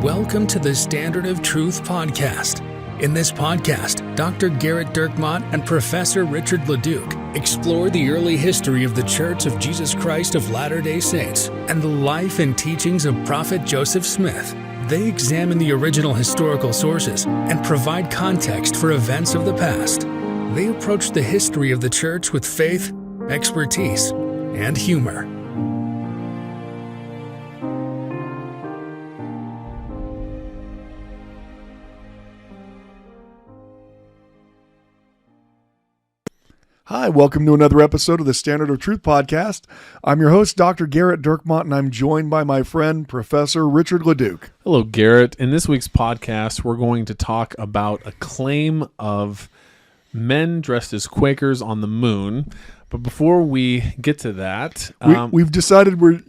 Welcome to the Standard of Truth podcast. In this podcast, Dr. Garrett Dirkmott and Professor Richard Leduc explore the early history of the Church of Jesus Christ of Latter-day Saints and the life and teachings of Prophet Joseph Smith. They examine the original historical sources and provide context for events of the past. They approach the history of the Church with faith, expertise, and humor. Hi, welcome to another episode of the Standard of Truth podcast. I'm your host, Dr. Garrett Dirkmott, and I'm joined by my friend, Professor Richard Leduc. Hello, Garrett. In this week's podcast, we're going to talk about a claim of men dressed as Quakers on the moon. But before we get to that, we've decided we're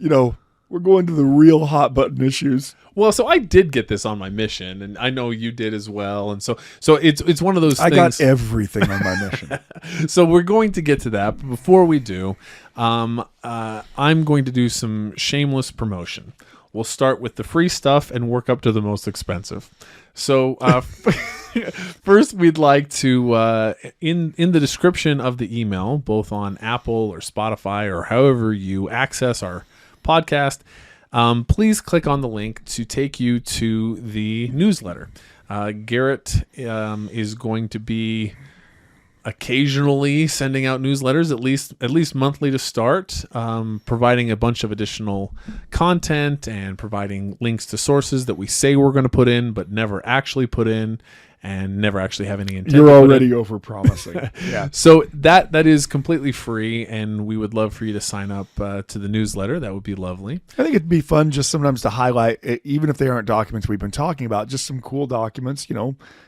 going to the real hot button issues. Well, so I did get this on my mission, and I know you did as well. And so it's one of those things. I got everything on my mission. So we're going to get to that. But before we do, I'm going to do some shameless promotion. We'll start with the free stuff and work up to the most expensive. So first, we'd like to, in the description of the email, both on Apple or Spotify or however you access our podcast, please click on the link to take you to the newsletter. Garrett is going to be occasionally sending out newsletters, at least monthly to start, providing a bunch of additional content and providing links to sources that we say we're going to put in but never actually put in and never actually have any intent. You're already over-promising. Yeah. So that is completely free, and we would love for you to sign up to the newsletter. That would be lovely. I think it'd be fun just sometimes to highlight, even if they aren't documents we've been talking about, just some cool documents.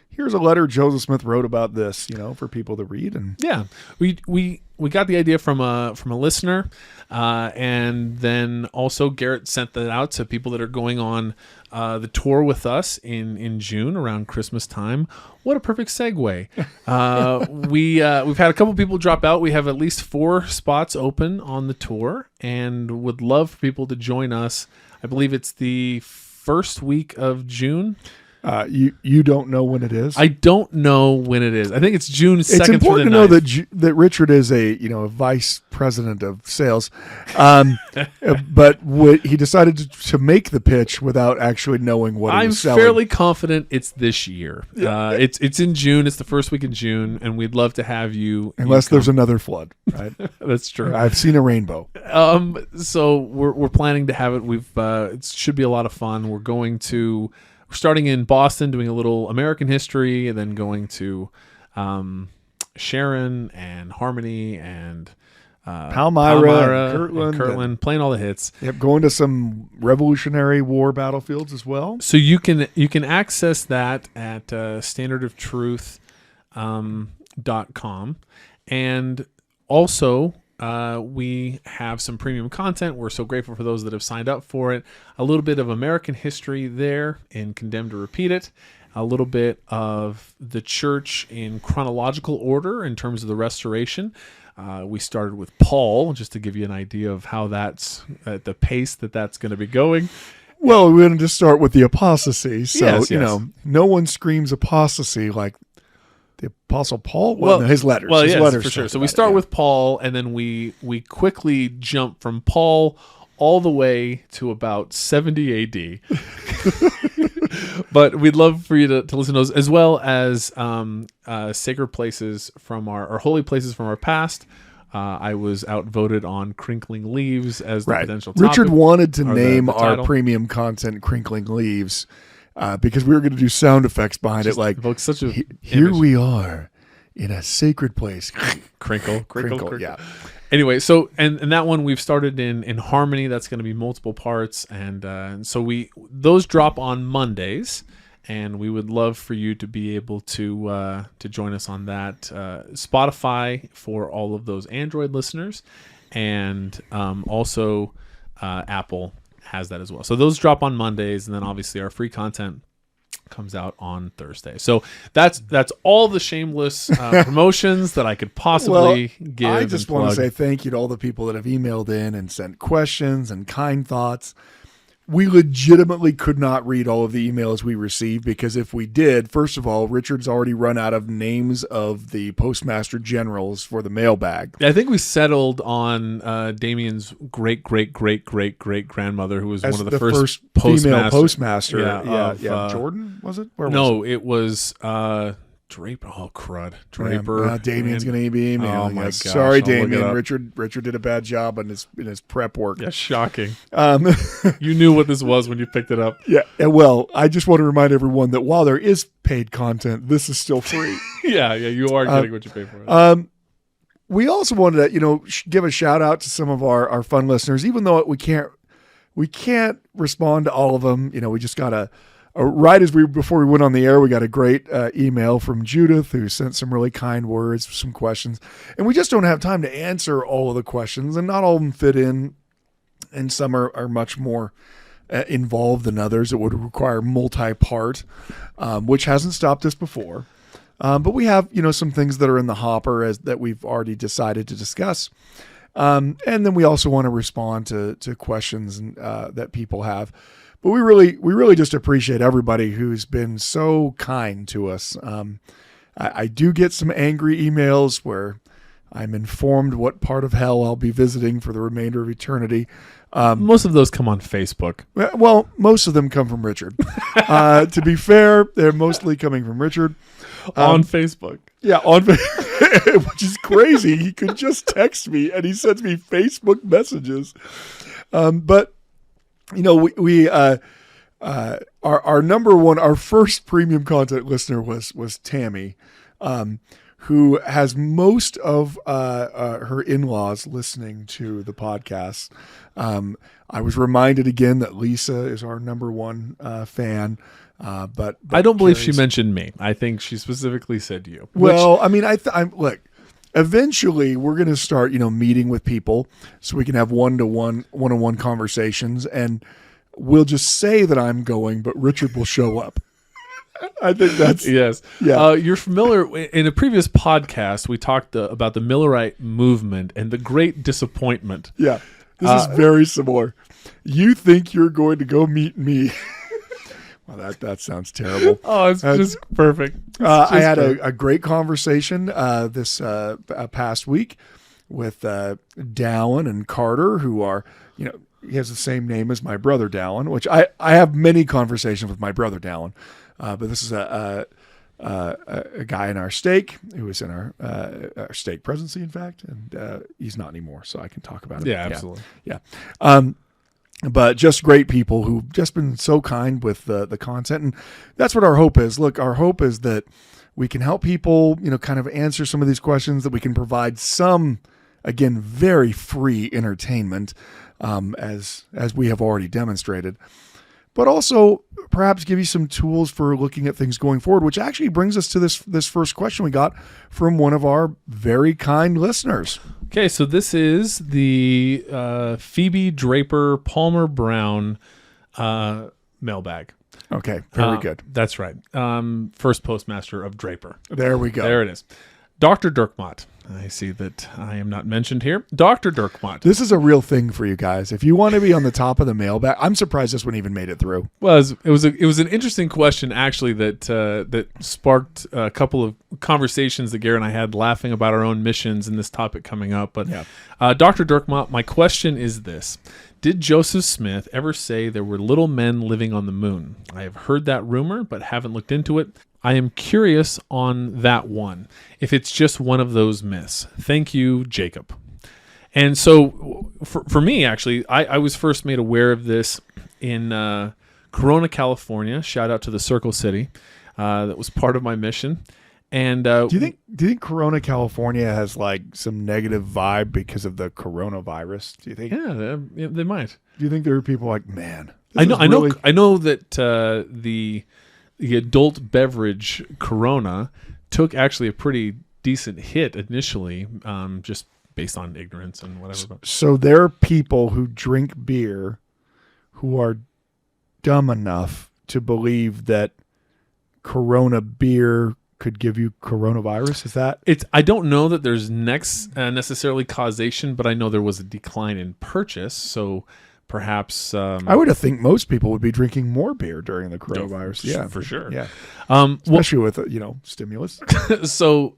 Here's a letter Joseph Smith wrote about this, for people to read. And yeah, we got the idea from a listener, and then also Garrett sent that out to people that are going on the tour with us in June around Christmas time. What a perfect segue. We've had a couple people drop out. We have at least 4 spots open on the tour, and would love for people to join us. I believe it's the first week of June. You don't know when it is? I don't know when it is. I think it's June 2nd. It's important to know that Richard is a vice president of sales, but he decided to make the pitch without actually knowing what he was selling. I'm fairly confident it's this year. It's in June. It's the first week in June, and we'd love to have you. Unless there's another flood, right? That's true. I've seen a rainbow. So we're planning to have it. It should be a lot of fun. We're starting in Boston, doing a little American history, and then going to Sharon and Harmony and Palmyra and Kirtland, playing all the hits. Yep, going to some Revolutionary War battlefields as well. So you can access that at standardoftruth.com, and also we have some premium content. We're so grateful for those that have signed up for it. A little bit of American history there in Condemned to Repeat It. A little bit of the church in chronological order in terms of the restoration. We started with Paul, just to give you an idea of how that's at the pace that's going to be going. Well, we're going to just start with the apostasy. So, yes. No one screams apostasy like the Apostle Paul. His letters. Well, his yes, letters for sure. So we start with Paul, and then we quickly jump from Paul all the way to about 70 AD. But we'd love for you to listen to those, as well as sacred places from our holy places from our past. I was outvoted on Crinkling Leaves as the potential topic. Richard wanted to name the our premium content Crinkling Leaves. Because we were going to do sound effects behind it, like such a here we are in a sacred place. Crinkle. Yeah. Anyway, so and that one we've started in Harmony. That's going to be multiple parts, and so those drop on Mondays, and we would love for you to be able to join us on that. Spotify for all of those Android listeners, and also Apple has that as well. So those drop on Mondays, and then obviously our free content comes out on Thursday. So that's all the shameless promotions that I could possibly give. I just want to say thank you to all the people that have emailed in and sent questions and kind thoughts. we legitimately could not read all of the emails we received, because if we did, first of all, Richard's already run out of names of the postmaster generals for the mailbag. I think we settled on Damien's great grandmother, who was As one of the first female postmaster. Yeah, Jordan, was it? Where no, was it? It was Draper. Oh, crud. Draper. Damien's going to be emailing Oh, my us. gosh. Sorry, I'll look it Damien. up. Richard did a bad job in his prep work. Yeah, shocking. Um, You knew what this was when you picked it up. yeah. Well, I just want to remind everyone that while there is paid content, this is still free. Yeah, you are getting what you pay for. We also wanted to, give a shout out to some of our fun listeners, even though we can't respond to all of them. We just got before we went on the air, we got a great email from Judith, who sent some really kind words, some questions, and we just don't have time to answer all of the questions, and not all of them fit in, and some are much more involved than others. It would require multi-part, which hasn't stopped us before. But we have, some things that are in the hopper that we've already decided to discuss. And then we also want to respond to questions that people have. But we really just appreciate everybody who's been so kind to us. I do get some angry emails where I'm informed what part of hell I'll be visiting for the remainder of eternity. Most of those come on Facebook. Well, most of them come from Richard. To be fair, they're mostly coming from Richard. On Facebook. Yeah, which is crazy. He could just text me and he sends me Facebook messages. But we our number one, our first premium content listener was Tammy, who has most of her in-laws listening to the podcast. I was reminded again that Lisa is our number one fan. But I don't believe she mentioned me. I think she specifically said you. Well, I'm look. Eventually, we're going to start, meeting with people so we can have one-on-one conversations, and we'll just say that I'm going, but Richard will show up. I think that's yes. Yeah. You're familiar in a previous podcast. We talked about the Millerite movement and the great disappointment. Yeah, this is very similar. You think you're going to go meet me? Well, that sounds terrible. Oh, it's just perfect. I had a great conversation this past week with Dallin and Carter, who are, he has the same name as my brother Dallin, which I have many conversations with my brother Dallin. But this is a guy in our stake who was in our stake presidency, in fact, and he's not anymore, so I can talk about it. Yeah, absolutely. Yeah. But just great people who've just been so kind with the content. And that's what our hope is. Look, our hope is that we can help people, kind of answer some of these questions, that we can provide some, again, very free entertainment, as we have already demonstrated. But also perhaps give you some tools for looking at things going forward, which actually brings us to this first question we got from one of our very kind listeners. Okay, so this is the Phoebe Draper Palmer Brown mailbag. Okay, very good. That's right. First postmaster of Draper. There we go. There it is. Dr. Dirkmott. I see that I am not mentioned here. Dr. Dirkmott. This is a real thing for you guys. If you want to be on the top of the mailbag, I'm surprised this one even made it through. Well, it was an interesting question, actually, that sparked a couple of conversations that Gary and I had, laughing about our own missions and this topic coming up. But yeah. Dr. Dirkmott, my question is this. Did Joseph Smith ever say there were little men living on the moon? I have heard that rumor, but haven't looked into it. I am curious on that one, if it's just one of those myths. Thank you, Jacob. And so for me, actually, I was first made aware of this in Corona, California. Shout out to the Circle City. That was part of my mission. And do you think Corona, California has like some negative vibe because of the coronavirus? Do you think? Yeah, they might. Do you think there are people like, man? I know that the adult beverage Corona took actually a pretty decent hit initially, just based on ignorance and whatever. So there are people who drink beer who are dumb enough to believe that Corona beer could give you coronavirus. Is that I don't know that there's necessarily causation, but I know there was a decline in purchase. So perhaps I would have think most people would be drinking more beer during the coronavirus. Yeah, for sure. Yeah, Well, especially with stimulus. so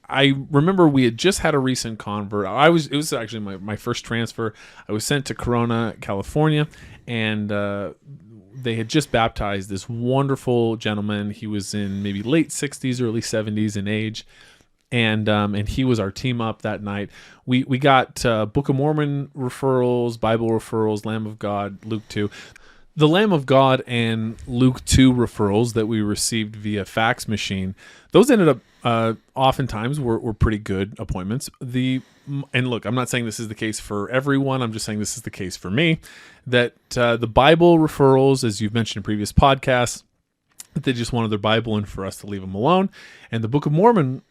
I remember we had just had a recent convert. It was actually my first transfer. I was sent to Corona, California, and they had just baptized this wonderful gentleman. He was in maybe late 60s, early 70s in age. And he was our team up that night. We got Book of Mormon referrals, Bible referrals, Lamb of God, Luke 2. The Lamb of God and Luke 2 referrals that we received via fax machine, those ended up oftentimes were pretty good appointments. And look, I'm not saying this is the case for everyone. I'm just saying this is the case for me. That the Bible referrals, as you've mentioned in previous podcasts, they just wanted their Bible and for us to leave them alone. And the Book of Mormon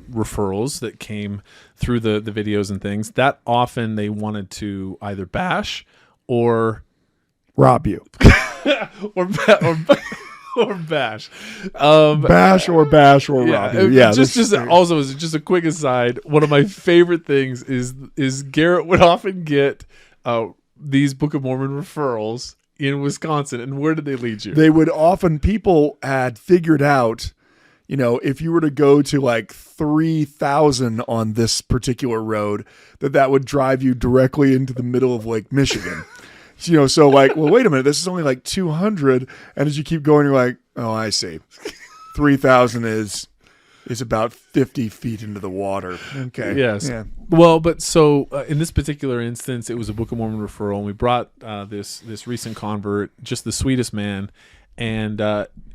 referrals that came through the videos and things, that often they wanted to either bash or rob you. or bash. Bash or rob you. Yeah. Just also, as just a quick aside, one of my favorite things is Garrett would often get these Book of Mormon referrals in Wisconsin. And where did they lead you? They would often, people had figured out, if you were to go to like 3,000 on this particular road, that would drive you directly into the middle of Lake Michigan. So like, well, wait a minute, this is only like 200. And as you keep going, you're like, oh, I see. 3,000 is about 50 feet into the water. Okay. Yes. Yeah. Well, but so in this particular instance, it was a Book of Mormon referral, and we brought this recent convert, just the sweetest man, and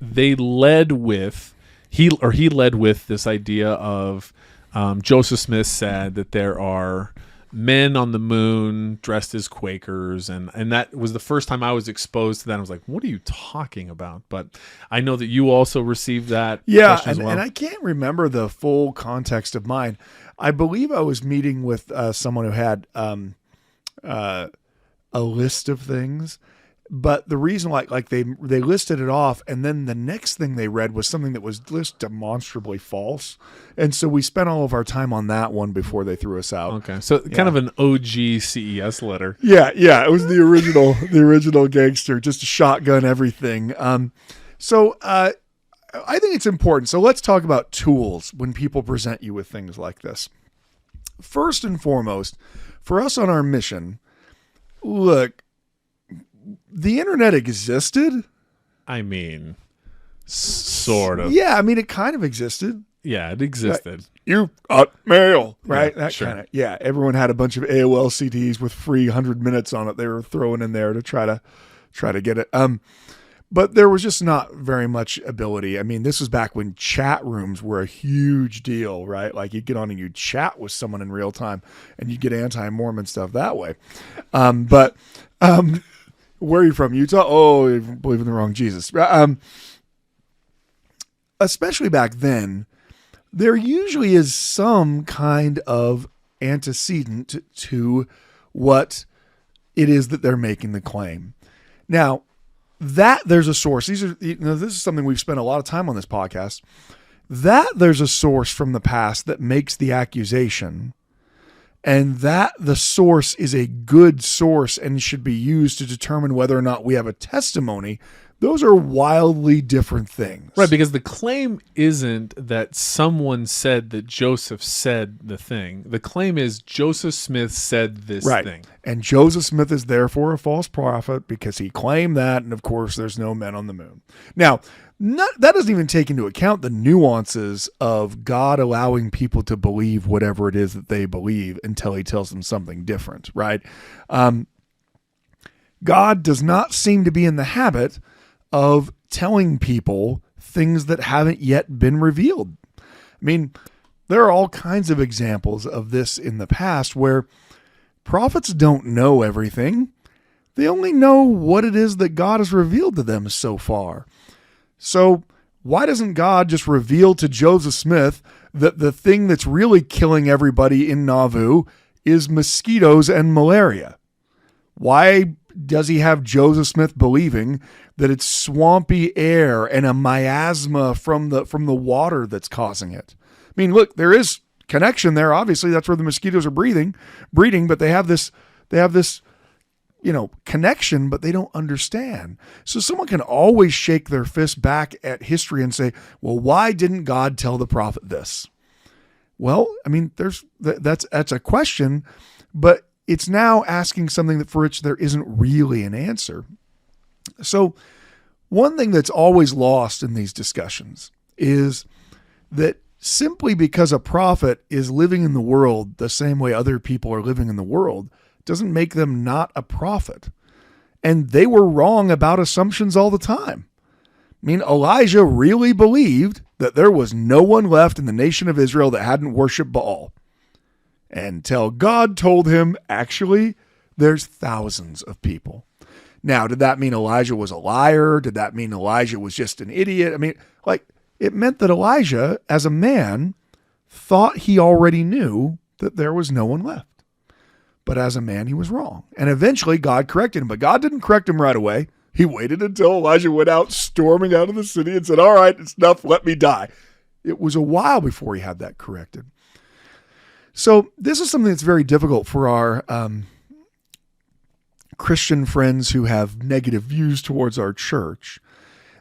he led with this idea of Joseph Smith said that there are men on the moon dressed as Quakers, and that was the first time I was exposed to that. I was like, what are you talking about? But I know that you also received that question as well. And I can't remember the full context of mine. I believe I was meeting with someone who had a list of things, but the reason like they listed it off, and then the next thing they read was something that was just demonstrably false, and so we spent all of our time on that one before they threw us out. Okay, so kind of an OG CES letter. Yeah, it was the original gangster, just a shotgun everything. So I think it's important. So let's talk about tools when people present you with things like this. First and foremost, for us on our mission, look, the internet existed. I mean, sort of. Yeah, I mean, it kind of existed. Yeah, it existed. You got mail, right? Yeah, that sure. kind of. Yeah, everyone had a bunch of AOL CDs with free 100 minutes on it. They were throwing in there to try to get it. But there was just not very much ability. I mean, this was back when chat rooms were a huge deal, right? Like you'd get on and you'd chat with someone in real time, and you'd get anti-Mormon stuff that way. But where are you from? Utah? Oh, you believe in the wrong Jesus. Especially back then, there usually is some kind of antecedent to what it is that they're making the claim. Now, that there's a source. This is something we've spent a lot of time on this podcast. That there's a source from the past that makes the accusation, and that the source is a good source and should be used to determine whether or not we have a testimony. Those are wildly different things. Right, because the claim isn't that someone said that Joseph said the thing. The claim is Joseph Smith said this thing. And Joseph Smith is therefore a false prophet because he claimed that, and of course there's no men on the moon. Now, that doesn't even take into account the nuances of God allowing people to believe whatever it is that they believe until he tells them something different, right? God does not seem to be in the habit of telling people things that haven't yet been revealed. I mean, there are all kinds of examples of this in the past where prophets don't know everything. They only know what it is that God has revealed to them so far. So why doesn't God just reveal to Joseph Smith that the thing that's really killing everybody in Nauvoo is mosquitoes and malaria? Why does he have Joseph Smith believing that it's swampy air and a miasma from the water that's causing it? I mean, look, there is connection there. Obviously, that's where the mosquitoes are breeding, but they have this connection, but they don't understand. So someone can always shake their fist back at history and say, well, why didn't God tell the prophet this? Well, I mean, that's a question, but it's now asking something that for which there isn't really an answer. So one thing that's always lost in these discussions is that simply because a prophet is living in the world the same way other people are living in the world doesn't make them not a prophet. And they were wrong about assumptions all the time. I mean, Elijah really believed that there was no one left in the nation of Israel that hadn't worshiped Baal. Until God told him, actually, there's thousands of people. Now, did that mean Elijah was a liar? Did that mean Elijah was just an idiot? I mean, it meant that Elijah, as a man, thought he already knew that there was no one left. But as a man, he was wrong. And eventually, God corrected him. But God didn't correct him right away. He waited until Elijah went out storming out of the city and said, all right, it's enough, let me die. It was a while before he had that corrected. So this is something that's very difficult for our Christian friends who have negative views towards our church.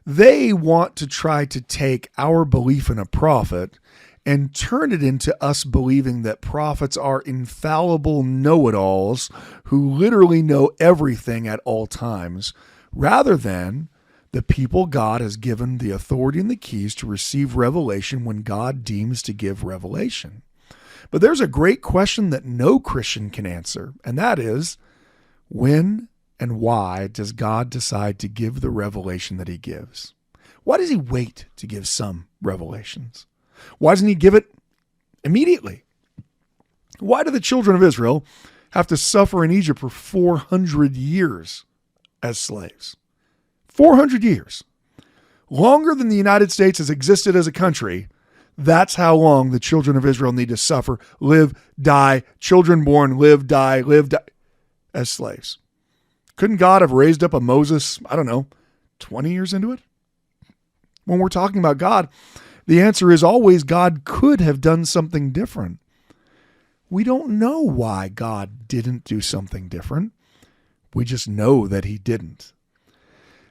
They want to try to take our belief in a prophet and turn it into us believing that prophets are infallible know-it-alls who literally know everything at all times, rather than the people God has given the authority and the keys to receive revelation when God deems to give revelation. But there's a great question that no Christian can answer, and that is, when and why does God decide to give the revelation that he gives? Why does he wait to give some revelations? Why doesn't he give it immediately? Why do the children of Israel have to suffer in Egypt for 400 years as slaves? 400 years. Longer than the United States has existed as a country. That's how long the children of Israel need to suffer, live, die, children born, live, die, as slaves. Couldn't God have raised up a Moses, 20 years into it? When we're talking about God, the answer is always God could have done something different. We don't know why God didn't do something different. We just know that he didn't.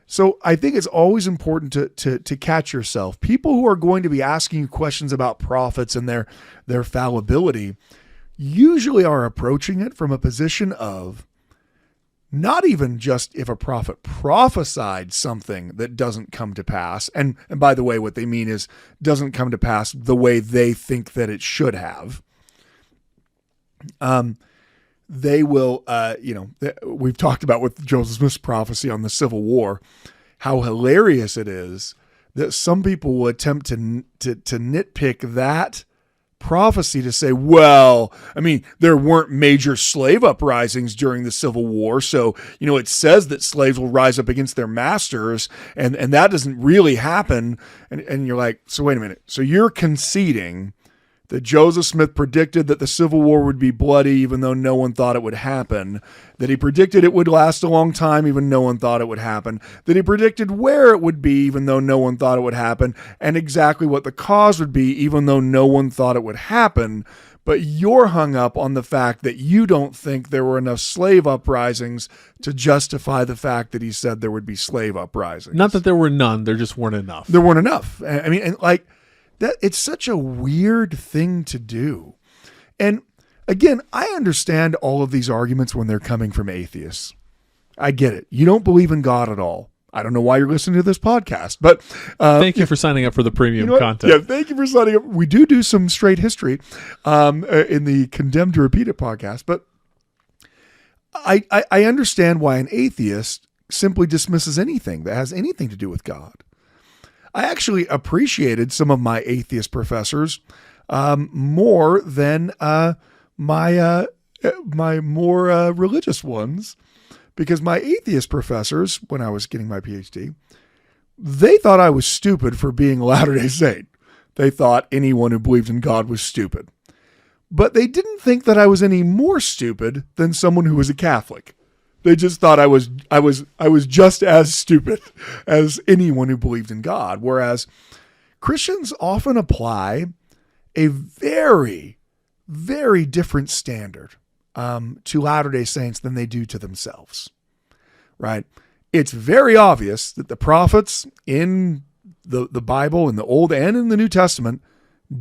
So I think it's always important to catch yourself. People who are going to be asking you questions about prophets and their fallibility usually are approaching it from a position of not even just if a prophet prophesied something that doesn't come to pass. And by the way, what they mean is doesn't come to pass the way they think that it should have. They will, we've talked about with Joseph Smith's prophecy on the Civil War, how hilarious it is that some people will attempt to nitpick that prophecy to say, well, there weren't major slave uprisings during the Civil War. So, it says that slaves will rise up against their masters and that doesn't really happen. And you're like, so wait a minute. So you're conceding that Joseph Smith predicted that the Civil War would be bloody even though no one thought it would happen, that he predicted it would last a long time even no one thought it would happen, that he predicted where it would be even though no one thought it would happen, and exactly what the cause would be even though no one thought it would happen. But you're hung up on the fact that you don't think there were enough slave uprisings to justify the fact that he said there would be slave uprisings. Not that there were none, there just weren't enough. There weren't enough. That it's such a weird thing to do. And again, I understand all of these arguments when they're coming from atheists. I get it. You don't believe in God at all. I don't know why you're listening to this podcast, but thank you for signing up for the premium content. Yeah, thank you for signing up. We do some straight history in the Condemned to Repeat It podcast, but I understand why an atheist simply dismisses anything that has anything to do with God. I actually appreciated some of my atheist professors more than my more religious ones, because my atheist professors, when I was getting my PhD, they thought I was stupid for being a Latter-day Saint. They thought anyone who believed in God was stupid. But they didn't think that I was any more stupid than someone who was a Catholic. They just thought I was just as stupid as anyone who believed in God. Whereas Christians often apply a very, very different standard to Latter-day Saints than they do to themselves. right? It's very obvious that the prophets in the Bible, in the Old and in the New Testament,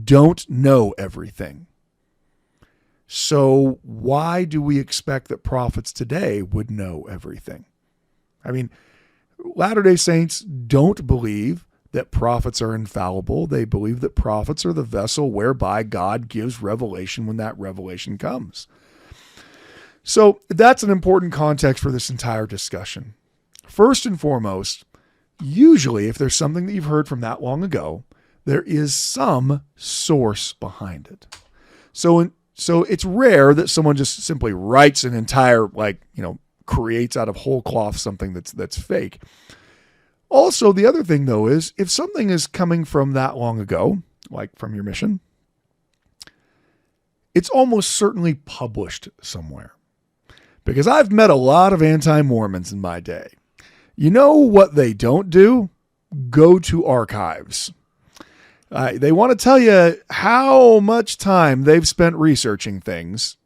don't know everything. So why do we expect that prophets today would know everything? I mean, Latter-day Saints don't believe that prophets are infallible. They believe that prophets are the vessel whereby God gives revelation when that revelation comes. So that's an important context for this entire discussion. First and foremost, usually if there's something that you've heard from that long ago, there is some source behind it. So it's rare that someone just simply writes an entire, creates out of whole cloth something that's fake. Also, the other thing, though, is if something is coming from that long ago, like from your mission, it's almost certainly published somewhere. Because I've met a lot of anti-Mormons in my day. You know what they don't do? Go to archives. They want to tell you how much time they've spent researching things,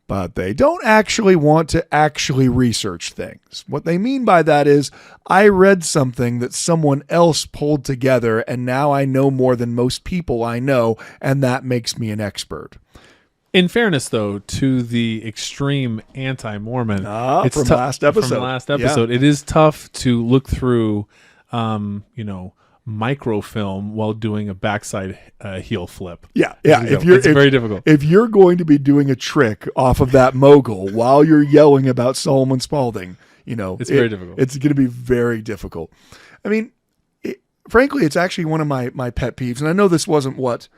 but they don't actually want to actually research things. What they mean by that is, I read something that someone else pulled together, and now I know more than most people I know, and that makes me an expert. In fairness, though, to the extreme anti-Mormon, it's from last episode, it is tough to look through, microfilm while doing a backside heel flip. Yeah. It's very difficult. If you're going to be doing a trick off of that mogul while you're yelling about Solomon Spaulding, it's very difficult. It's going to be very difficult. I mean, frankly, it's actually one of my pet peeves, and I know this wasn't what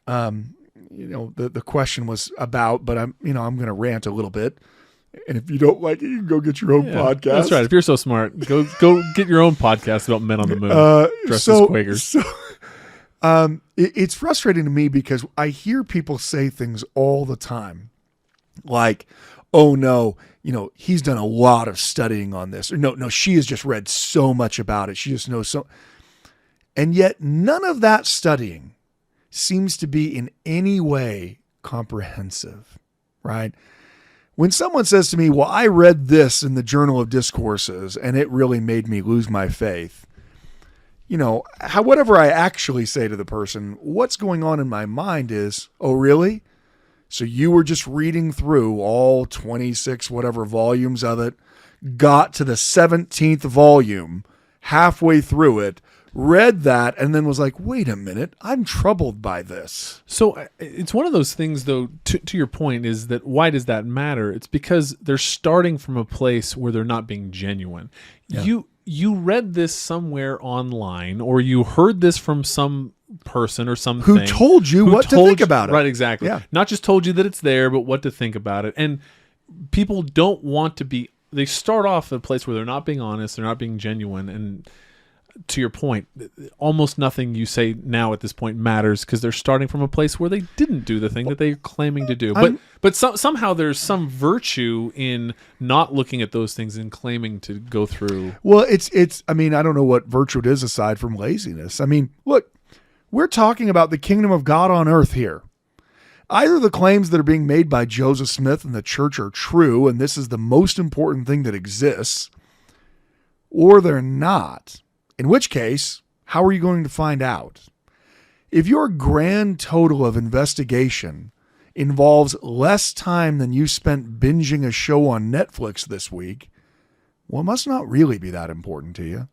the question was about, but I'm going to rant a little bit. And if you don't like it, you can go get your own podcast. That's right. If you're so smart, go get your own podcast about men on the moon dressed as Quakers. It's frustrating to me because I hear people say things all the time like, oh no, he's done a lot of studying on this. Or no, she has just read so much about it. She just knows so. And yet none of that studying seems to be in any way comprehensive, right? When someone says to me, well, I read this in the Journal of Discourses and it really made me lose my faith, whatever I actually say to the person, what's going on in my mind is, oh, really? So you were just reading through all 26 whatever volumes of it, got to the 17th volume, halfway through it, read that, and then was like, wait a minute, I'm troubled by this. So it's one of those things, though, to your point, is that why does that matter? It's because they're starting from a place where they're not being genuine. Yeah. You read this somewhere online, or you heard this from some person or something who told you what to think about it. Right, exactly. Yeah. Not just told you that it's there, but what to think about it. And people don't want to be, they start off at a place where they're not being honest, they're not being genuine, and to your point, almost nothing you say now at this point matters because they're starting from a place where they didn't do the thing that they're claiming to do. But somehow there's some virtue in not looking at those things and claiming to go through. Well, it's. I mean, I don't know what virtue it is aside from laziness. I mean, look, we're talking about the kingdom of God on earth here. Either the claims that are being made by Joseph Smith and the church are true, and this is the most important thing that exists, or they're not. In which case, how are you going to find out? If your grand total of investigation involves less time than you spent binging a show on Netflix this week, well, it must not really be that important to you.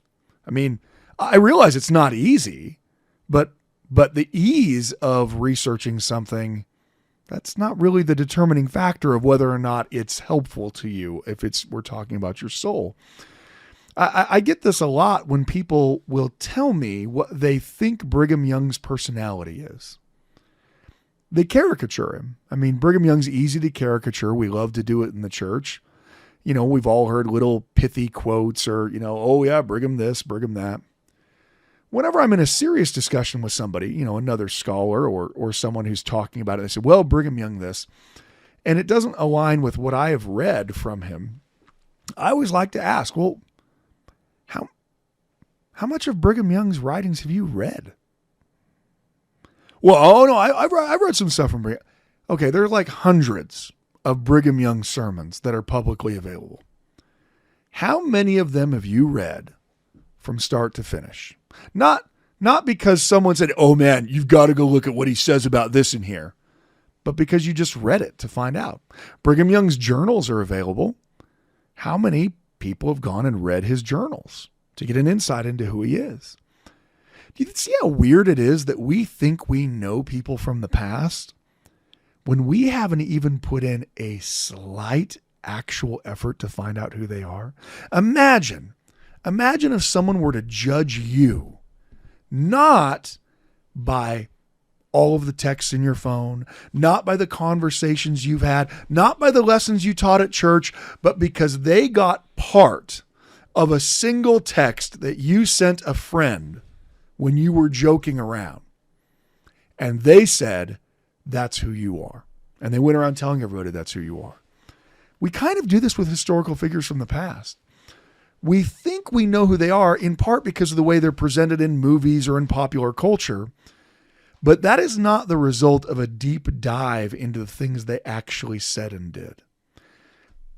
I mean, I realize it's not easy, but the ease of researching something, that's not really the determining factor of whether or not it's helpful to you if we're talking about your soul. I get this a lot when people will tell me what they think Brigham Young's personality is. They caricature him. I mean, Brigham Young's easy to caricature. We love to do it in the church. We've all heard little pithy quotes or, oh yeah, Brigham this, Brigham that. Whenever I'm in a serious discussion with somebody, another scholar or someone who's talking about it, they say, well, Brigham Young this, and it doesn't align with what I have read from him, I always like to ask, well, how much of Brigham Young's writings have you read? Well, oh no, I've read some stuff from Brigham. Okay, there are like hundreds of Brigham Young sermons that are publicly available. How many of them have you read from start to finish? Not because someone said, oh man, you've got to go look at what he says about this in here, but because you just read it to find out. Brigham Young's journals are available. How many people have gone and read his journals to get an insight into who he is? Do you see how weird it is that we think we know people from the past when we haven't even put in a slight actual effort to find out who they are? Imagine if someone were to judge you, not by all of the texts in your phone, not by the conversations you've had, not by the lessons you taught at church, but because they got part of a single text that you sent a friend when you were joking around. And they said, that's who you are. And they went around telling everybody that's who you are. We kind of do this with historical figures from the past. We think we know who they are in part because of the way they're presented in movies or in popular culture. But that is not the result of a deep dive into the things they actually said and did.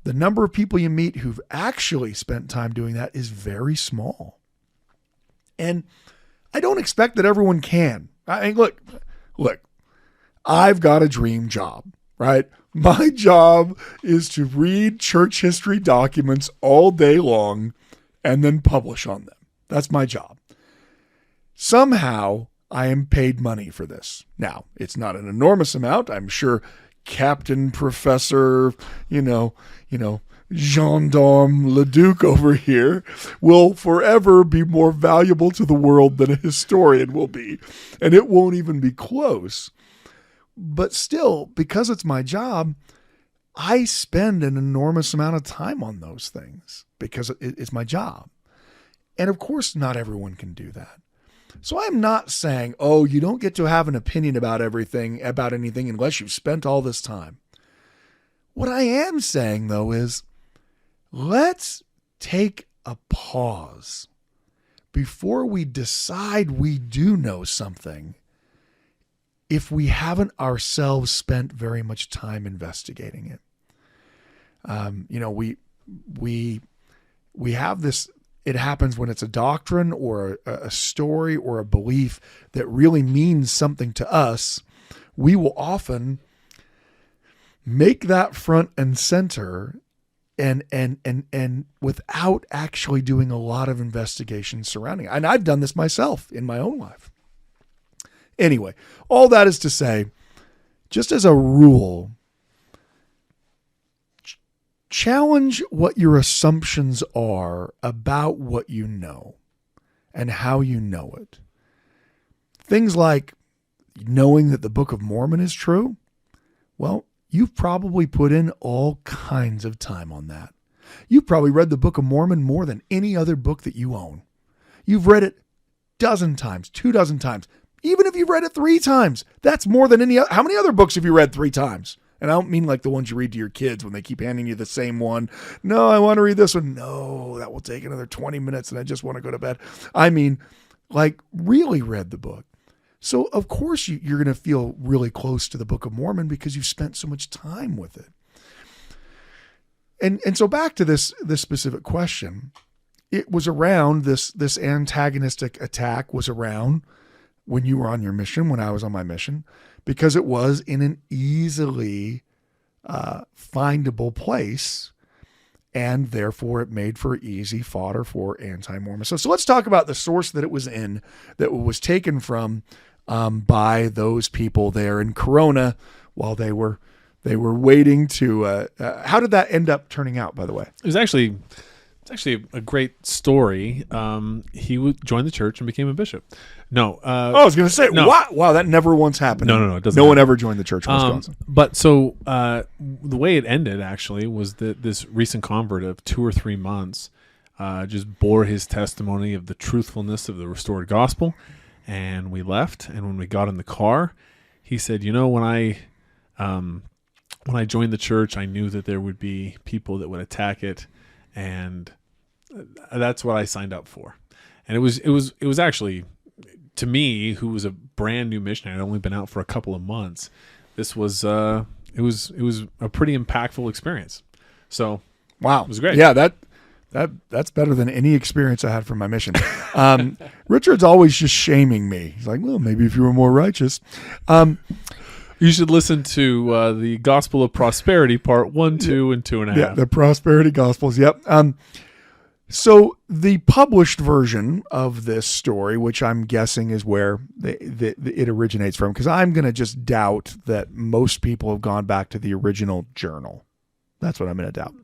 The number of people you meet who've actually spent time doing that is very small. And I don't expect that everyone can. I mean, look, I've got a dream job, right? My job is to read church history documents all day long and then publish on them. That's my job. Somehow, I am paid money for this. Now, it's not an enormous amount. I'm sure Captain Professor, Gendarme Leduc over here will forever be more valuable to the world than a historian will be. And it won't even be close. But still, because it's my job, I spend an enormous amount of time on those things because it's my job. And of course, not everyone can do that. So I'm not saying, oh, you don't get to have an opinion about anything unless you've spent all this time. What I am saying, though, is let's take a pause before we decide we do know something if we haven't ourselves spent very much time investigating it. We have this. It happens when it's a doctrine or a story or a belief that really means something to us. We will often make that front and center and without actually doing a lot of investigation surrounding it. And I've done this myself in my own life. Anyway, all that is to say, just as a rule, challenge what your assumptions are about what you know and how you know it. Things like knowing that the Book of Mormon is true. Well, you've probably put in all kinds of time on that. You've probably read the Book of Mormon more than any other book that you own. You've read it 12 times, 24 times. Even if you've read it 3 times, that's more than any other. How many other books have you read 3 times? And I don't mean like the ones you read to your kids when they keep handing you the same one. No, I want to read this one. No, that will take another 20 minutes and I just want to go to bed. I mean, like really read the book. So of course you're going to feel really close to the Book of Mormon because you've spent so much time with it. And so back to this specific question, it was around this antagonistic attack was around when you were on your mission, when I was on my mission, because it was in an easily findable place, and therefore it made for easy fodder for anti-Mormon. So let's talk about the source that it was in, that it was taken from by those people there in Corona while they were waiting to. How did that end up turning out, by the way? It's actually a great story. He joined the church and became a bishop. No. I was going to say, no. Wow, that never once happened. No, it doesn't. No one ever joined the church in Wisconsin. But so the way it ended actually was that this recent convert of 2 or 3 months just bore his testimony of the truthfulness of the restored gospel, and we left. And when we got in the car, he said, when I joined the church, I knew that there would be people that would attack it. And that's what I signed up for. And it was actually, to me, who was a brand new missionary, I'd only been out for a couple of months. This was it was a pretty impactful experience. So wow, it was great. Yeah, that That's better than any experience I had from my mission. Richard's always just shaming me. He's like, well, maybe if you were more righteous. You should listen to the Gospel of Prosperity, part 1, 2, and 2.5. Yeah, the Prosperity Gospels. Yep. So the published version of this story, which I'm guessing is where it originates from, because I'm going to just doubt that most people have gone back to the original journal. That's what I'm going to doubt.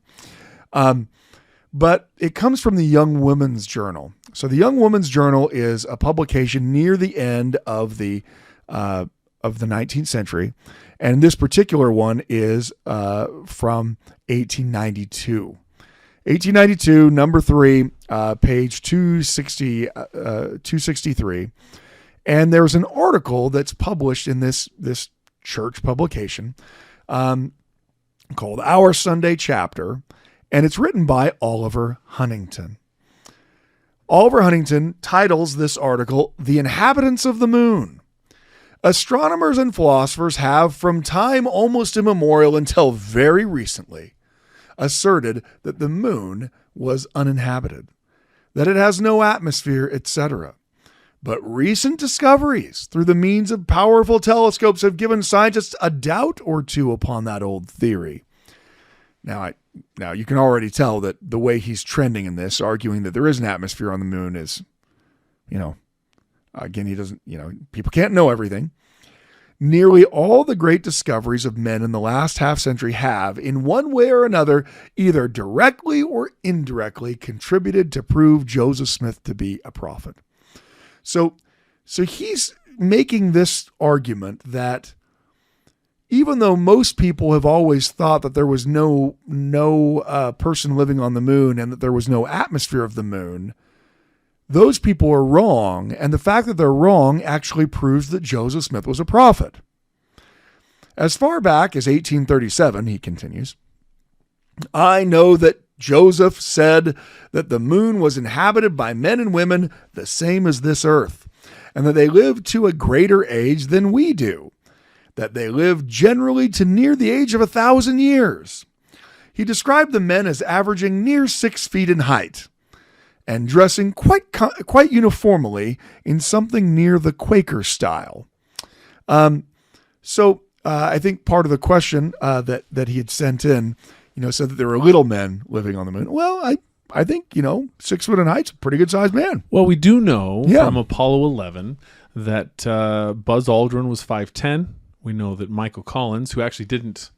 But it comes from the Young Women's Journal. So the Young Women's Journal is a publication near the end of the 19th century, and this particular one is from 1892. 1892, number 3, page 263. And there's an article that's published in this church publication called Our Sunday Chapter, and it's written by Oliver Huntington. Oliver Huntington titles this article, "The Inhabitants of the Moon. Astronomers and philosophers have, from time almost immemorial until very recently, asserted that the moon was uninhabited, that it has no atmosphere, etc. But recent discoveries through the means of powerful telescopes have given scientists a doubt or two upon that old theory." Now you can already tell that the way he's trending in this, arguing that there is an atmosphere on the moon, is, again, he doesn't, people can't know everything. Nearly all the great discoveries of men in the last half century have, in one way or another, either directly or indirectly contributed to prove Joseph Smith to be a prophet. So he's making this argument that even though most people have always thought that there was no person living on the moon and that there was no atmosphere of the moon, those people are wrong, and the fact that they're wrong actually proves that Joseph Smith was a prophet. As far back as 1837, he continues, "I know that Joseph said that the moon was inhabited by men and women the same as this earth, and that they lived to a greater age than we do, that they lived generally to near the age of 1,000 years. He described the men as averaging near 6 feet in height, and dressing quite uniformly in something near the Quaker style." I think part of the question that he had sent in, said that there were little men living on the moon. Well, I think 6 foot in height's a pretty good sized man. Well, we do know from Apollo 11 that Buzz Aldrin was 5'10". We know that Michael Collins, who actually didn't,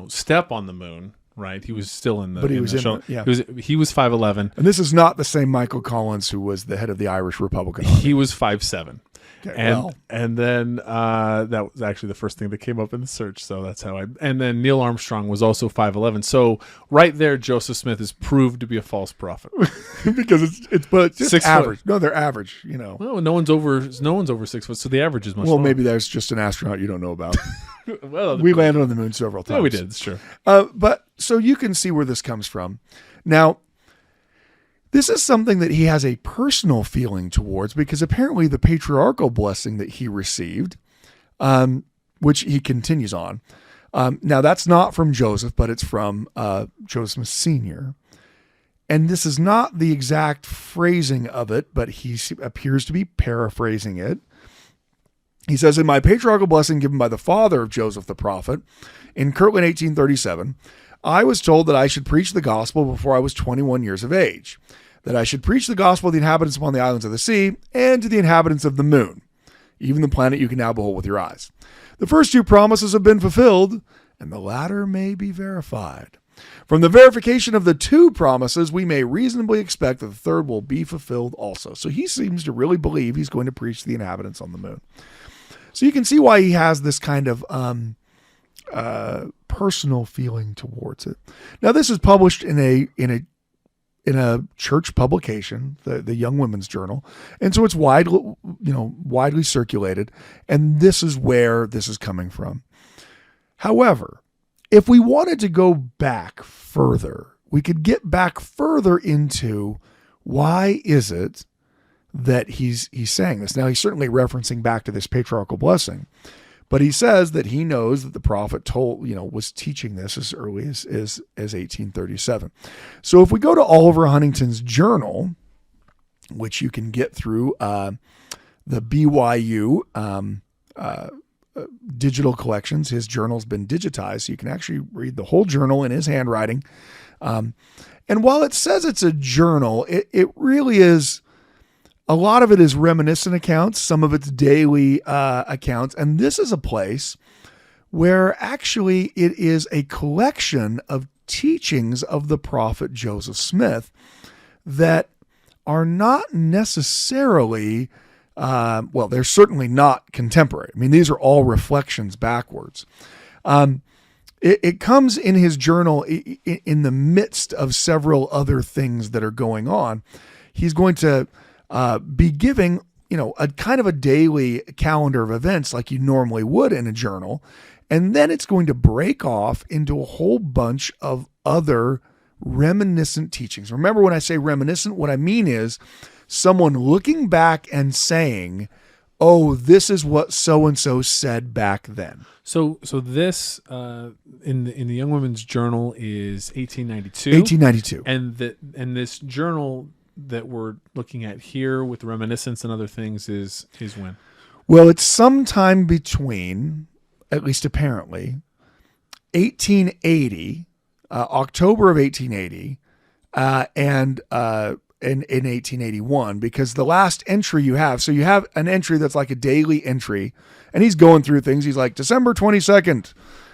step on the moon, right? He was still in the. But he was in show. The, yeah. He was 5'11". And this is not the same Michael Collins who was the head of the Irish Republican Army. He was 5'7". Okay, and then that was actually the first thing that came up in the search. So that's how and then Neil Armstrong was also 5'11". So right there, Joseph Smith is proved to be a false prophet. Because it's just 6 average. foot. No, they're average, Well, no one's over 6 foot, so the average is much lower. Maybe there's just an astronaut you don't know about. Well, we landed on the moon several times. Yeah, we did. It's true. But so you can see where this comes from. Now, this is something that he has a personal feeling towards, because apparently the patriarchal blessing that he received, which he continues on. Now, that's not from Joseph, but it's from Joseph Sr. And this is not the exact phrasing of it, but he appears to be paraphrasing it. He says, "In my patriarchal blessing given by the father of Joseph the prophet in Kirtland, 1837, I was told that I should preach the gospel before I was 21 years of age, that I should preach the gospel to the inhabitants upon the islands of the sea and to the inhabitants of the moon, even the planet you can now behold with your eyes. The first 2 promises have been fulfilled, and the latter may be verified. From the verification of the 2 promises, we may reasonably expect that the third will be fulfilled also." So he seems to really believe he's going to preach to the inhabitants on the moon. So you can see why he has this kind of personal feeling towards it. Now, this is published in a church publication, the Young Women's Journal, and so it's widely circulated, and this is where this is coming from. However, if we wanted to go back further, we could get back further into why is it that he's saying this. Now, he's certainly referencing back to this patriarchal blessing, But he says that he knows that the prophet was teaching this as early as 1837. So if we go to Oliver Huntington's journal, which you can get through the BYU digital collections, his journal's been digitized, so you can actually read the whole journal in his handwriting. And while it says it's a journal, it really is. A lot of it is reminiscent accounts, some of it's daily accounts. And this is a place where actually it is a collection of teachings of the prophet Joseph Smith that are not necessarily, they're certainly not contemporary. I mean, these are all reflections backwards. It comes in his journal in the midst of several other things that are going on. He's going to be giving, a kind of a daily calendar of events like you normally would in a journal. And then it's going to break off into a whole bunch of other reminiscent teachings. Remember, when I say reminiscent, what I mean is someone looking back and saying, oh, this is what so-and-so said back then. So this in the Young Women's Journal is 1892. 1892. And this journal that we're looking at here with reminiscence and other things is when? Well, it's sometime between, at least apparently, 1880, October of 1880, and in 1881, because the last entry you have an entry that's like a daily entry, and he's going through things. He's like, December 22nd,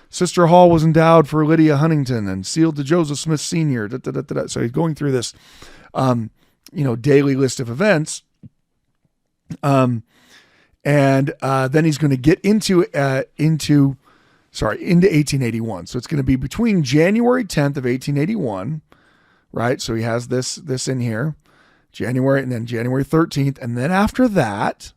Sister Hall was endowed for Lydia Huntington and sealed to Joseph Smith Sr. So he's going through this, daily list of events. And then he's going to get into 1881. So it's going to be between January 10th of 1881, right? So he has this in here, January, and then January 13th. And then after that,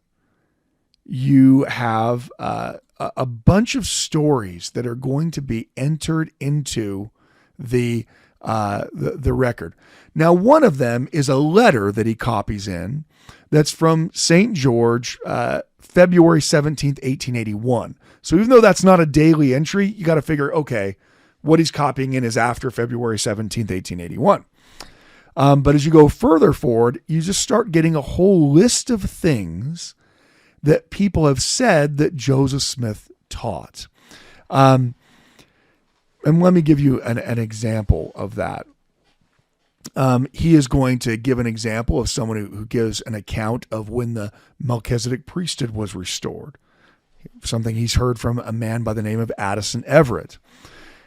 you have a bunch of stories that are going to be entered into the record. Now, one of them is a letter that he copies in that's from St. George, February 17th, 1881. So even though that's not a daily entry, you got to figure, okay, what he's copying in is after February 17th, 1881. But as you go further forward, you just start getting a whole list of things that people have said that Joseph Smith taught. And let me give you an example of that. He is going to give an example of someone who gives an account of when the Melchizedek priesthood was restored. Something he's heard from a man by the name of Addison Everett.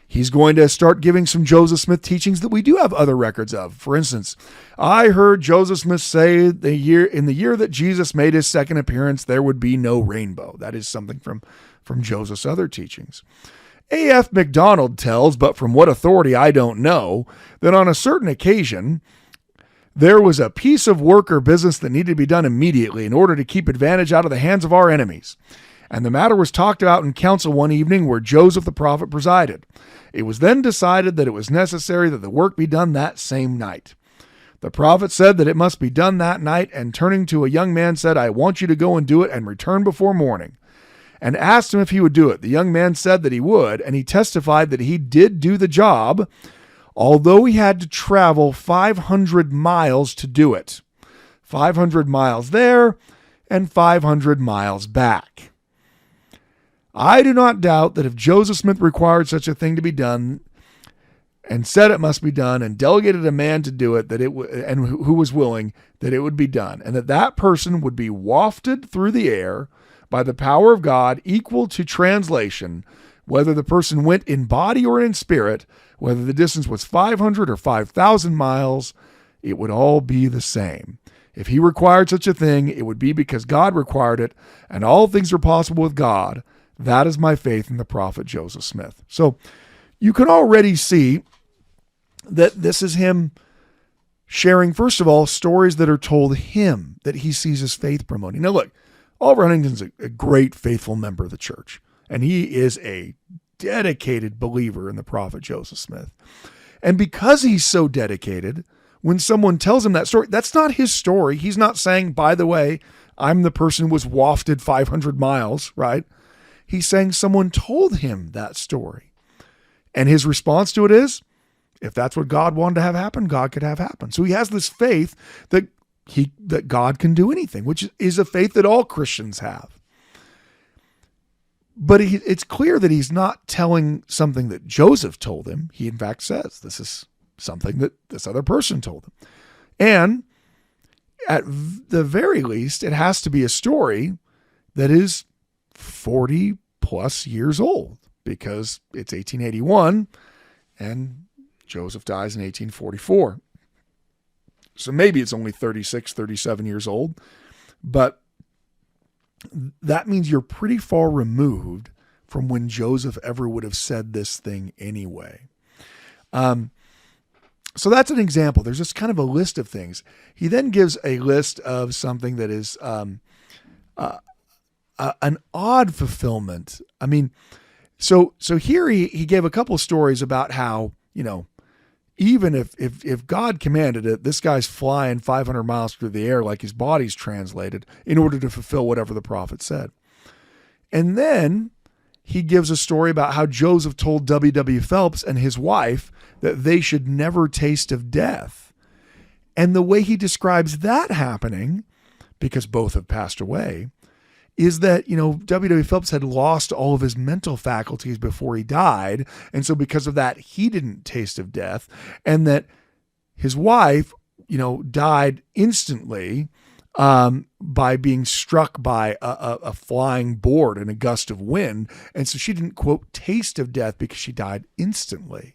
He's going to start giving some Joseph Smith teachings that we do have other records of. For instance, I heard Joseph Smith say in the year that Jesus made his second appearance, there would be no rainbow. That is something from Joseph's other teachings. A.F. MacDonald tells, but from what authority I don't know, that on a certain occasion, there was a piece of work or business that needed to be done immediately in order to keep advantage out of the hands of our enemies. And the matter was talked about in council one evening where Joseph the prophet presided. It was then decided that it was necessary that the work be done that same night. The prophet said that it must be done that night, and turning to a young man said, I want you to go and do it and return before morning. And asked him if he would do it. The young man said that he would, and he testified that he did do the job, although he had to travel 500 miles to do it. 500 miles there and 500 miles back. I do not doubt that if Joseph Smith required such a thing to be done and said it must be done and delegated a man to do it, and who was willing, that it would be done, and that person would be wafted through the air by the power of God, equal to translation, whether the person went in body or in spirit, whether the distance was 500 or 5,000 miles, it would all be the same. If he required such a thing, it would be because God required it, and all things are possible with God. That is my faith in the prophet Joseph Smith. So you can already see that this is him sharing, first of all, stories that are told him that he sees as faith promoting. Now look, Oliver Huntington's a great, faithful member of the church, and he is a dedicated believer in the prophet Joseph Smith. And because he's so dedicated, when someone tells him that story, that's not his story. He's not saying, by the way, I'm the person who was wafted 500 miles, right? He's saying someone told him that story. And his response to it is, if that's what God wanted to have happen, God could have happen. So he has this faith that God can do anything, which is a faith that all Christians have. But it's clear that he's not telling something that Joseph told him. He, in fact, says this is something that this other person told him. And at the very least, it has to be a story that is 40 plus years old, because it's 1881 and Joseph dies in 1844. So maybe it's only 36, 37 years old, but that means you're pretty far removed from when Joseph ever would have said this thing anyway. So that's an example. There's just kind of a list of things. He then gives a list of something that is an odd fulfillment. I mean, so here he gave a couple stories about how, even if God commanded it, this guy's flying 500 miles through the air like his body's translated in order to fulfill whatever the prophet said. And then he gives a story about how Joseph told W.W. Phelps and his wife that they should never taste of death. And the way he describes that happening, because both have passed away, is that, W.W. Phelps had lost all of his mental faculties before he died. And so because of that, he didn't taste of death. And that his wife, died instantly by being struck by a flying board in a gust of wind. And so she didn't, quote, taste of death because she died instantly.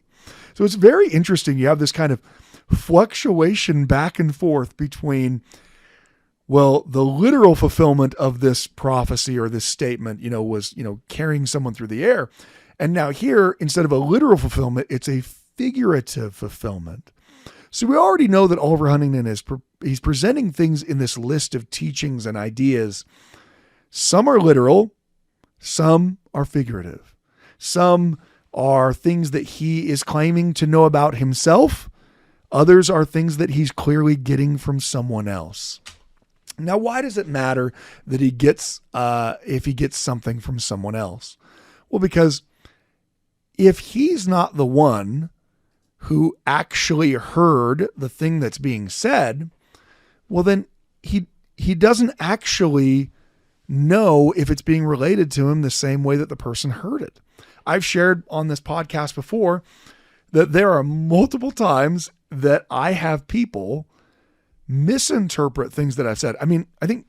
So it's very interesting. You have this kind of fluctuation back and forth between, well, the literal fulfillment of this prophecy or this statement, was, carrying someone through the air. And now here, instead of a literal fulfillment, it's a figurative fulfillment. So we already know that Oliver Huntington he's presenting things in this list of teachings and ideas. Some are literal, some are figurative. Some are things that he is claiming to know about himself. Others are things that he's clearly getting from someone else. Now, why does it matter that he gets, if he gets something from someone else? Well, because if he's not the one who actually heard the thing that's being said, well, then he doesn't actually know if it's being related to him the same way that the person heard it. I've shared on this podcast before that there are multiple times that I have people misinterpret things that I've said. I mean, I think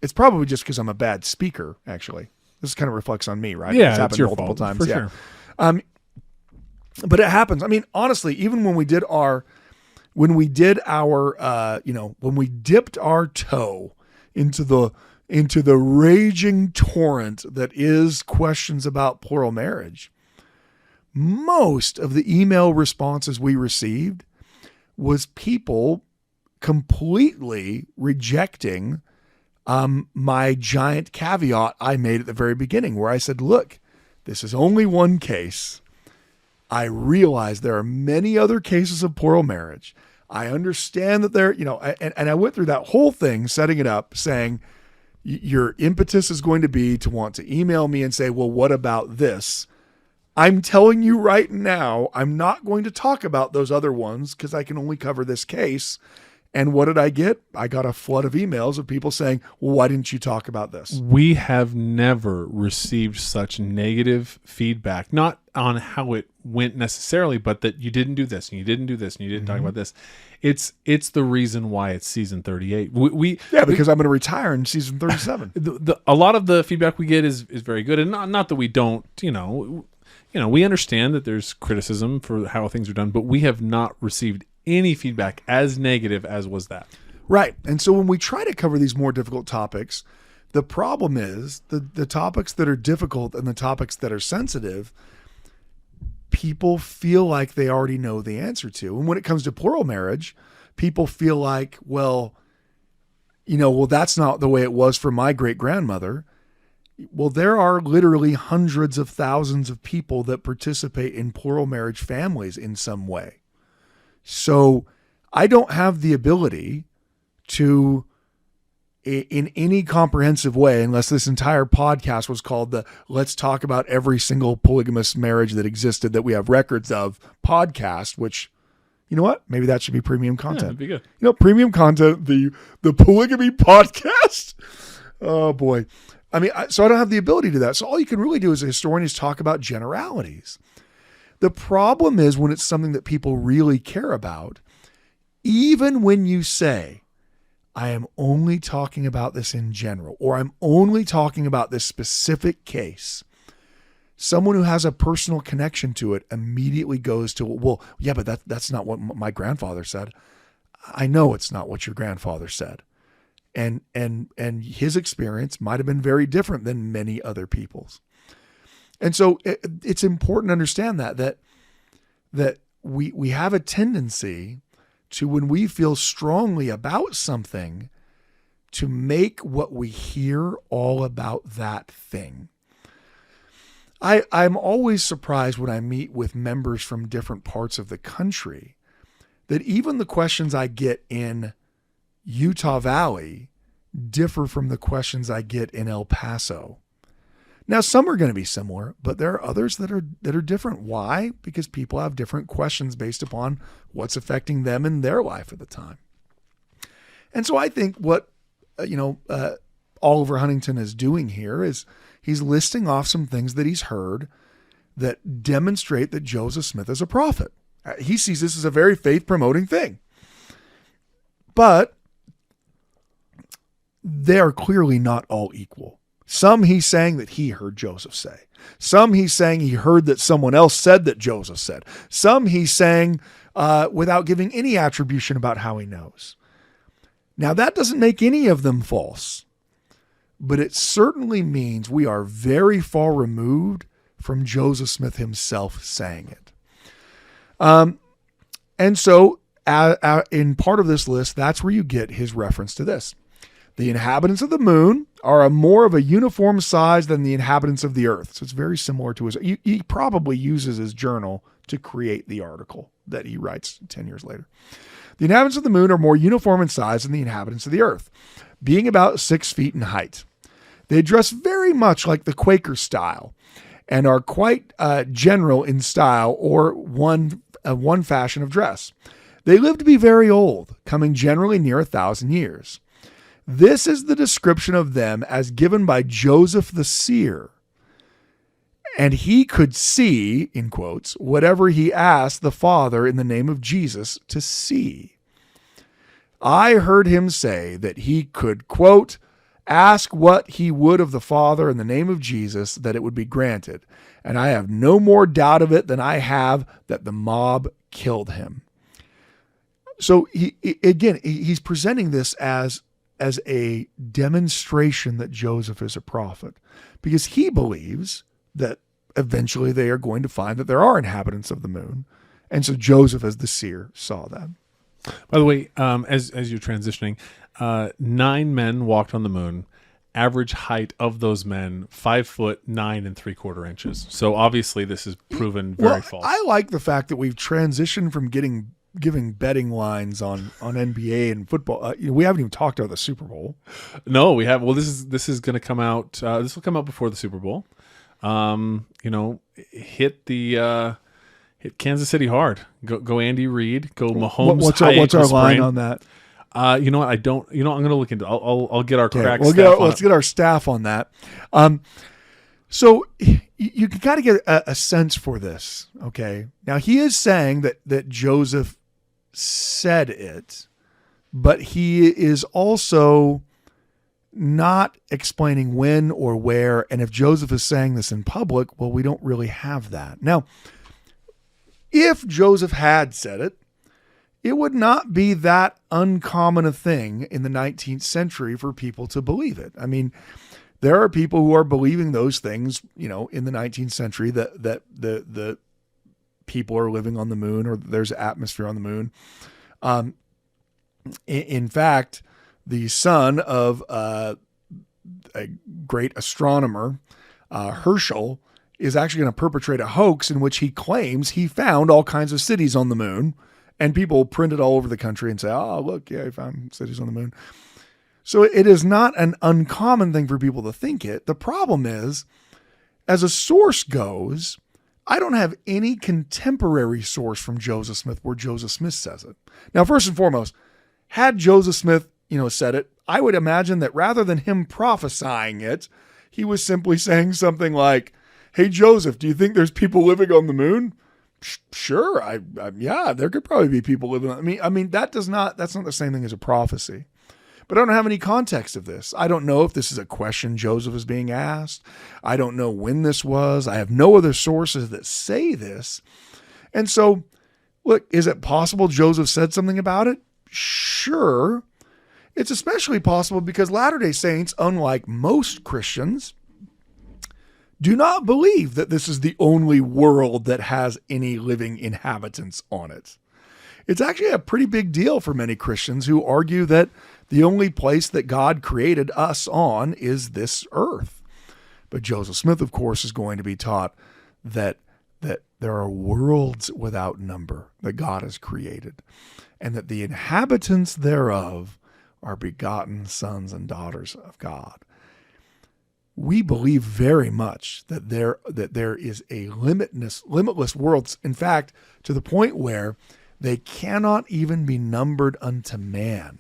it's probably just because I'm a bad speaker, actually. This kind of reflects on me, right? Yeah, it's happened your multiple fault, times. for sure. But it happens. I mean, honestly, even when we dipped our toe into the raging torrent that is questions about plural marriage, most of the email responses we received was people completely rejecting my giant caveat I made at the very beginning, where I said, look, this is only one case. I realize there are many other cases of plural marriage. I understand that there, and I went through that whole thing, setting it up, saying your impetus is going to be to want to email me and say, well, what about this? I'm telling you right now, I'm not going to talk about those other ones because I can only cover this case. And what did I get? I got a flood of emails of people saying, well, why didn't you talk about this? We have never received such negative feedback, not on how it went necessarily, but that you didn't do this and you didn't do this and you didn't talk about this. It's the reason why it's season 38. Because I'm going to retire in season 37. A lot of the feedback we get is very good. And not that we don't, we understand that there's criticism for how things are done, but we have not received any feedback as negative as was that. Right. And so when we try to cover these more difficult topics, the problem is the topics that are difficult and the topics that are sensitive, people feel like they already know the answer to. And when it comes to plural marriage, people feel like, well, that's not the way it was for my great grandmother. Well, there are literally hundreds of thousands of people that participate in plural marriage families in some way. So I don't have the ability to in any comprehensive way, unless this entire podcast was called the Let's Talk About Every Single Polygamous Marriage That Existed That We Have Records Of podcast, which, you know what? Maybe that should be premium content. That'd be good. Premium content, the polygamy podcast. Oh boy. I mean, so I don't have the ability to do that. So all you can really do as a historian is talk about generalities. The problem is when it's something that people really care about, even when you say, I am only talking about this in general, or I'm only talking about this specific case, someone who has a personal connection to it immediately goes to, well, yeah, but that's not what my grandfather said. I know it's not what your grandfather said. And his experience might have been very different than many other people's. And so it's important to understand that we have a tendency to, when we feel strongly about something, to make what we hear all about that thing. I'm always surprised when I meet with members from different parts of the country that even the questions I get in Utah Valley differ from the questions I get in El Paso. Now, some are going to be similar, but there are others that are different. Why? Because people have different questions based upon what's affecting them in their life at the time. And so I think what Oliver Huntington is doing here is he's listing off some things that he's heard that demonstrate that Joseph Smith is a prophet. He sees this as a very faith-promoting thing. But they are clearly not all equal. Some he's saying that he heard Joseph say. Some he's saying he heard that someone else said that Joseph said. Some he's saying without giving any attribution about how he knows. Now, that doesn't make any of them false, but it certainly means we are very far removed from Joseph Smith himself saying it. And so in part of this list, that's where you get his reference to this. The inhabitants of the moon are more of a uniform size than the inhabitants of the earth. So it's very similar to he probably uses his journal to create the article that he writes 10 years later. The inhabitants of the moon are more uniform in size than the inhabitants of the earth, being about 6 feet in height. They dress very much like the Quaker style and are quite general in style or one fashion of dress. They live to be very old, coming generally near 1,000 years. This is the description of them as given by Joseph the seer. And he could see, in quotes, whatever he asked the Father in the name of Jesus to see. I heard him say that he could, quote, ask what he would of the Father in the name of Jesus, that it would be granted. And I have no more doubt of it than I have that the mob killed him. So he's presenting this as a demonstration that Joseph is a prophet, because he believes that eventually they are going to find that there are inhabitants of the moon. And so Joseph, as the seer, saw that. By the way, as you're transitioning, 9 men walked on the moon. Average height of those men, 5'9" 3/4 inches. So obviously this is proven very false. I like the fact that we've transitioned from giving betting lines on NBA and football. We haven't even talked about the Super Bowl. No, we have. Well, this is going to come out. This will come out before the Super Bowl. Hit Kansas City hard. Go Andy Reid. Go Mahomes. What's our line on that? You know what? I don't. I'm going to look into. I'll get our crack. Let's get our staff on that. So you can kind of get a sense for this. Okay. Now he is saying that Joseph said it, but he is also not explaining when or where. And if Joseph is saying this in public, well, we don't really have that. Now, if Joseph had said it, it would not be that uncommon a thing in the 19th century for people to believe it. I mean, there are people who are believing those things, in the 19th century that the people are living on the moon or there's atmosphere on the moon. In fact, the son of a great astronomer, Herschel, is actually going to perpetrate a hoax in which he claims he found all kinds of cities on the moon, and people print it all over the country and say, oh, look, yeah, I found cities on the moon. So it is not an uncommon thing for people to think it. The problem is, as a source goes, I don't have any contemporary source from Joseph Smith where Joseph Smith says it. Now, first and foremost, had Joseph Smith, said it, I would imagine that rather than him prophesying it, he was simply saying something like, "Hey, Joseph, do you think there's people living on the moon?" Sure. Yeah, there could probably be people living on. That's not the same thing as a prophecy. But I don't have any context of this. I don't know if this is a question Joseph is being asked. I don't know when this was. I have no other sources that say this. And so, look, is it possible Joseph said something about it? Sure. It's especially possible because Latter-day Saints, unlike most Christians, do not believe that this is the only world that has any living inhabitants on it. It's actually a pretty big deal for many Christians who argue that the only place that God created us on is this earth. But Joseph Smith, of course, is going to be taught that there are worlds without number that God has created, and that the inhabitants thereof are begotten sons and daughters of God. We believe very much that there is a limitless worlds, in fact, to the point where they cannot even be numbered unto man.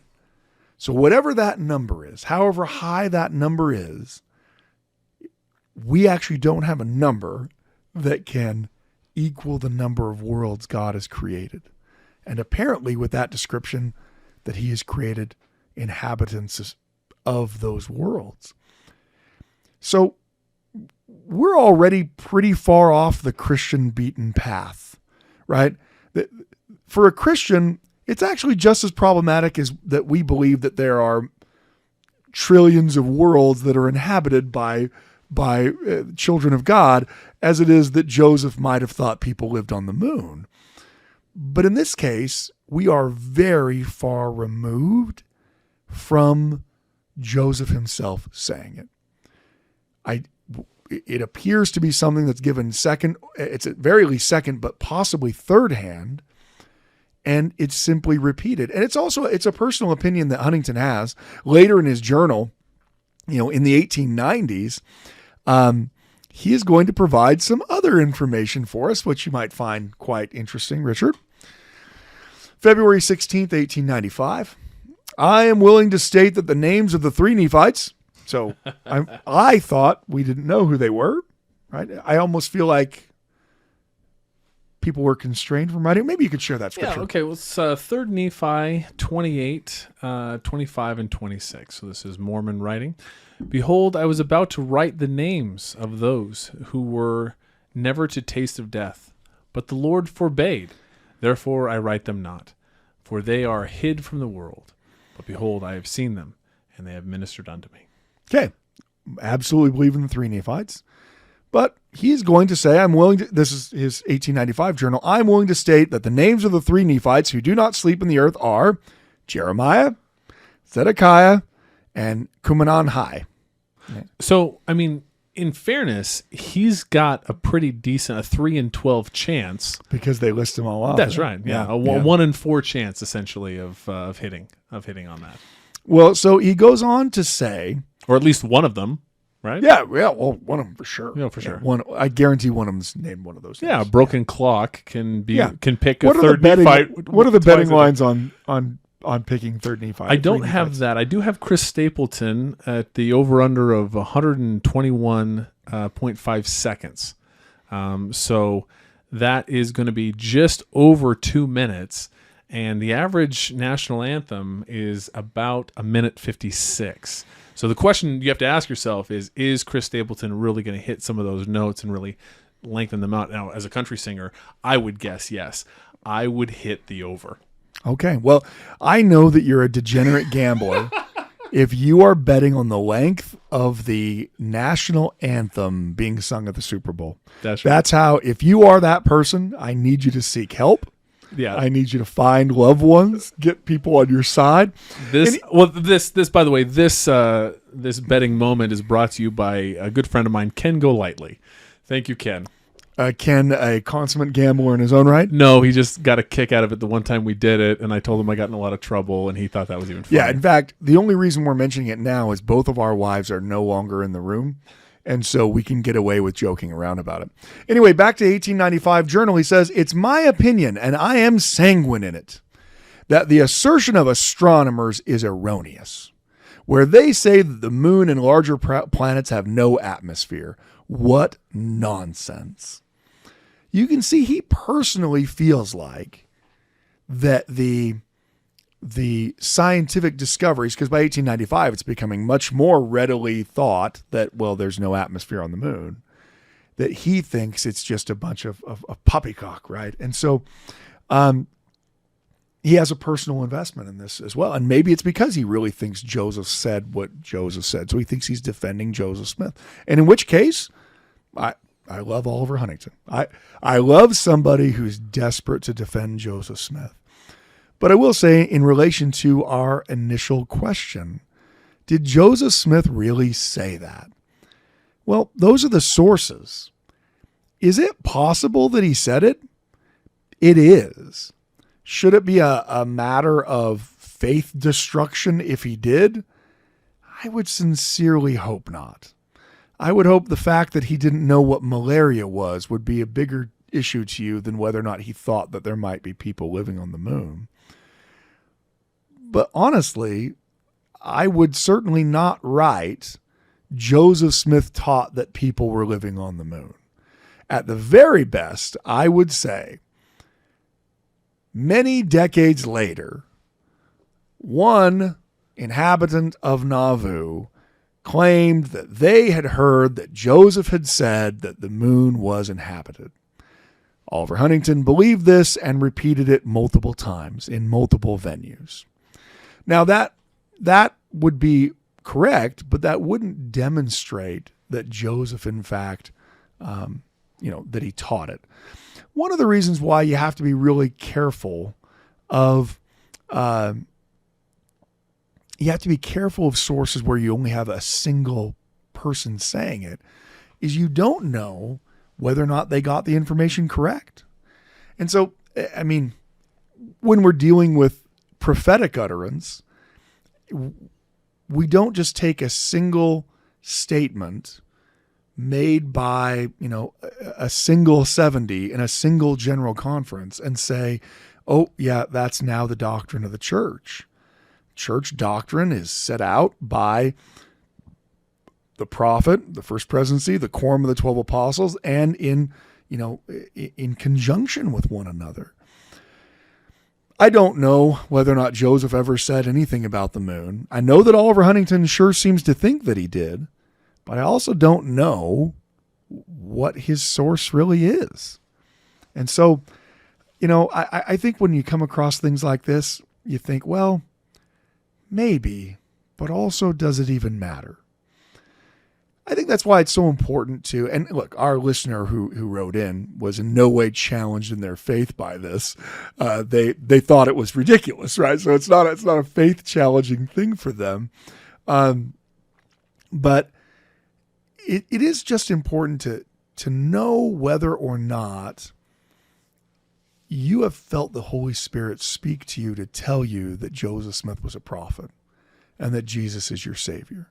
So whatever that number is, however high that number is, we actually don't have a number that can equal the number of worlds God has created. And apparently with that description, that he has created inhabitants of those worlds. So we're already pretty far off the Christian beaten path, right? For a Christian, it's actually just as problematic as that we believe that there are trillions of worlds that are inhabited by children of God, as it is that Joseph might have thought people lived on the moon. But in this case, we are very far removed from Joseph himself saying it. It appears to be something that's given second, it's at very least second, but possibly third hand. And it's simply repeated. And it's a personal opinion that Huntington has later in his journal, in the 1890s. He is going to provide some other information for us, which you might find quite interesting, Richard. February 16th, 1895. I am willing to state that the names of the three Nephites. So I thought we didn't know who they were, right? I almost feel like people were constrained from writing. Maybe you could share that scripture. Yeah, okay. Well, it's 3 Nephi 28, 25, and 26. So this is Mormon writing. Behold, I was about to write the names of those who were never to taste of death, but the Lord forbade. Therefore I write them not, for they are hid from the world. But behold, I have seen them, and they have ministered unto me. Okay. Absolutely believe in the three Nephites. But he's going to say, this is his 1895 journal, I'm willing to state that the names of the three Nephites who do not sleep in the earth are Jeremiah, Zedekiah, and Kumanan-Hai. So, in fairness, he's got a pretty decent, a 3 in 12 chance. Because they list them all off. That's right. Yeah. A 1 in 4 chance, essentially, of hitting on that. Well, so he goes on to say, or at least one of them. Right? Yeah, well, one of them for sure. Yeah, for sure. One, I guarantee one of them's named one of those things. Yeah, a broken clock can pick what a third Nephite. What are the betting lines on picking third Nephite? I don't have that. I do have Chris Stapleton at the over-under of 121.5 seconds. So that is going to be just over 2 minutes, and the average national anthem is about 1:56. So the question you have to ask yourself is Chris Stapleton really going to hit some of those notes and really lengthen them out? Now, as a country singer, I would guess yes. I would hit the over. Okay. Well, I know that you're a degenerate gambler. If you are betting on the length of the national anthem being sung at the Super Bowl, that's right. That's how, if you are that person, I need you to seek help. Yeah, I need you to find loved ones, get people on your side. This, by the way, this betting moment is brought to you by a good friend of mine, Ken Golightly. Thank you, Ken. Ken a consummate gambler in his own right? No, he just got a kick out of it the one time we did it, and I told him I got in a lot of trouble, and he thought that was even funny. Yeah, in fact, the only reason we're mentioning it now is both of our wives are no longer in the room, and so we can get away with joking around about it. Anyway, back to 1895 Journal, he says, "It's my opinion, and I am sanguine in it, that the assertion of astronomers is erroneous, where they say that the moon and larger planets have no atmosphere. What nonsense." You can see he personally feels like that the scientific discoveries, because by 1895 it's becoming much more readily thought that, well, there's no atmosphere on the moon, that he thinks it's just a bunch of poppycock, right? And so he has a personal investment in this as well. And maybe it's because he really thinks Joseph said what Joseph said. So he thinks he's defending Joseph Smith. And in which case, I love Oliver Huntington. I love somebody who's desperate to defend Joseph Smith. But I will say, in relation to our initial question, did Joseph Smith really say that? Well, those are the sources. Is it possible that he said it? It is. Should it be a matter of faith destruction if he did? I would sincerely hope not. I would hope the fact that he didn't know what malaria was would be a bigger issue to you than whether or not he thought that there might be people living on the moon. But honestly, I would certainly not write Joseph Smith taught that people were living on the moon. At the very best, I would say many decades later, one inhabitant of Nauvoo claimed that they had heard that Joseph had said that the moon was inhabited. Oliver Huntington believed this and repeated it multiple times in multiple venues. Now that would be correct, but that wouldn't demonstrate that Joseph, in fact, that he taught it. One of the reasons why you have to be really careful of sources where you only have a single person saying it is you don't know whether or not they got the information correct. And so, I mean, when we're dealing with prophetic utterance, we don't just take a single statement made by, a single 70 in a single general conference and say, oh yeah, that's now the doctrine of the church. Church doctrine is set out by the prophet, the first presidency, the quorum of the 12 apostles, and in conjunction with one another. I don't know whether or not Joseph ever said anything about the moon. I know that Oliver Huntington sure seems to think that he did, but I also don't know what his source really is. And so, I think when you come across things like this, you think, well, maybe, but also does it even matter? I think that's why it's so important to, and look, our listener who wrote in was in no way challenged in their faith by this. They thought it was ridiculous, right? So it's not a faith challenging thing for them. But it is just important to know whether or not you have felt the Holy Spirit speak to you to tell you that Joseph Smith was a prophet and that Jesus is your Savior.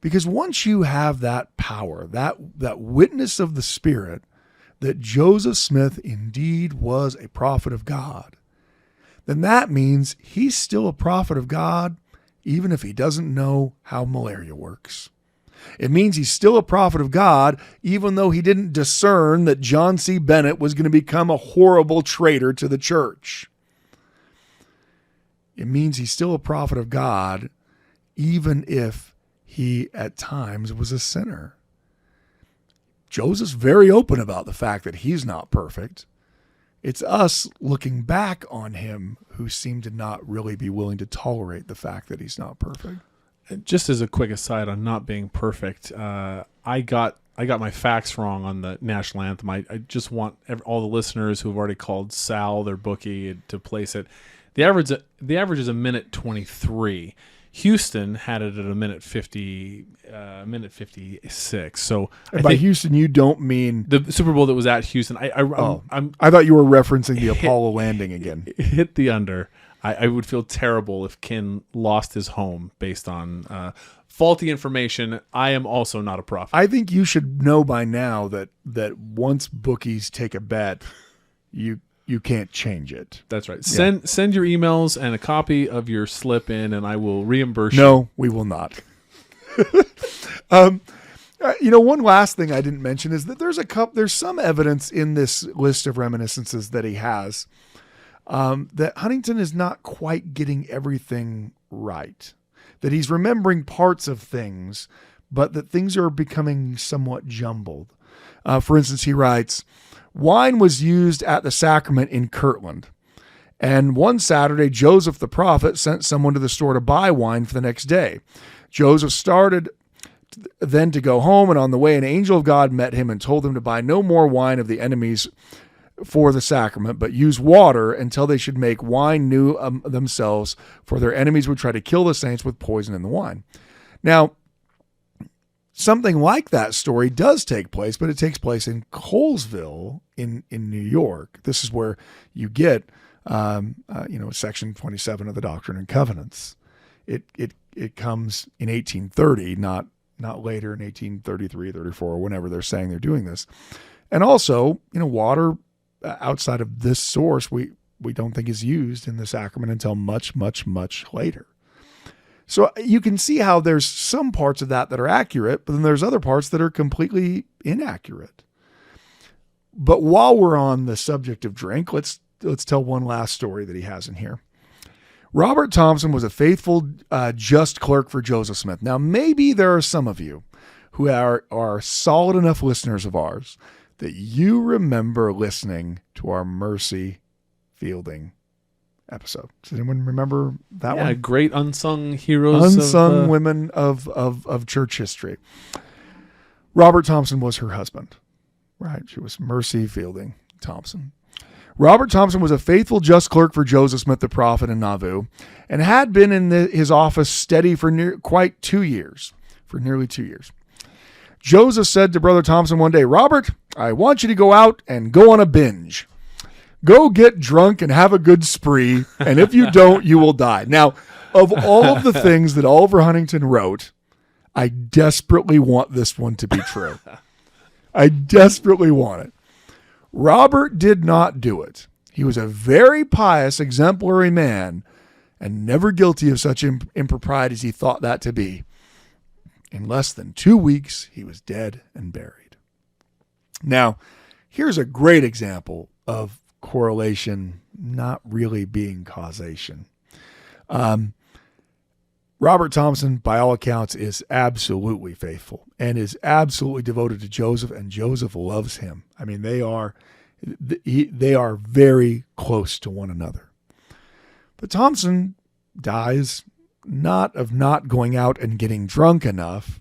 Because once you have that power, that witness of the Spirit, that Joseph Smith indeed was a prophet of God, then that means he's still a prophet of God, even if he doesn't know how malaria works. It means he's still a prophet of God, even though he didn't discern that John C. Bennett was going to become a horrible traitor to the church. It means he's still a prophet of God, even if he at times was a sinner. Joseph's very open about the fact that he's not perfect. It's us looking back on him who seem to not really be willing to tolerate the fact that he's not perfect. Just as a quick aside on not being perfect, I got my facts wrong on the national anthem. I just want all the listeners who have already called Sal their bookie to place it. The average is a minute 23. Houston had it at a minute 56. So And by Houston, you don't mean the Super Bowl that was at Houston. I thought you were referencing the Apollo landing again. Hit the under. I would feel terrible if Ken lost his home based on faulty information. I am also not a prophet. I think you should know by now that once bookies take a bet, you can't change it. That's right. Send your emails and a copy of your slip in, and I will reimburse you. No, we will not. One last thing I didn't mention is that there's some evidence in this list of reminiscences that he has that Huntington is not quite getting everything right. That he's remembering parts of things, but that things are becoming somewhat jumbled. For instance, he writes, wine was used at the sacrament in Kirtland. And one Saturday, Joseph the prophet sent someone to the store to buy wine for the next day. Joseph started then to go home, and on the way an angel of God met him and told him to buy no more wine of the enemies for the sacrament, but use water until they should make wine new themselves, for their enemies would try to kill the saints with poison in the wine. Now, something like that story does take place, but it takes place in Colesville in New York. This is where you get, Section 27 of the Doctrine and Covenants. It comes in 1830, not later in 1833, 34, or whenever they're saying they're doing this. And also, water outside of this source, we don't think is used in the sacrament until much, much, much later. So you can see how there's some parts of that are accurate, but then there's other parts that are completely inaccurate. But while we're on the subject of drink, let's tell one last story that he has in here. Robert Thompson was a faithful, just clerk for Joseph Smith. Now, maybe there are some of you who are solid enough listeners of ours that you remember listening to our Mercy Fielding episode. Does anyone remember that one? Great unsung heroes. Unsung women of church history. Robert Thompson was her husband, right? She was Mercy Fielding Thompson. Robert Thompson was a faithful, just clerk for Joseph Smith the prophet in Nauvoo, and had been in his office steady for nearly 2 years. Joseph said to Brother Thompson one day, "Robert, I want you to go out and go on a binge. Go get drunk and have a good spree, and if you don't, you will die." Now, of all of the things that Oliver Huntington wrote, I desperately want this one to be true. I desperately want it. Robert did not do it. He was a very pious, exemplary man, and never guilty of such impropriety as he thought that to be. In less than 2 weeks, he was dead and buried. Now, here's a great example of correlation not really being causation. Robert Thompson, by all accounts, is absolutely faithful and is absolutely devoted to Joseph, and Joseph loves him. I mean, they are very close to one another. But Thompson dies not of not going out and getting drunk enough,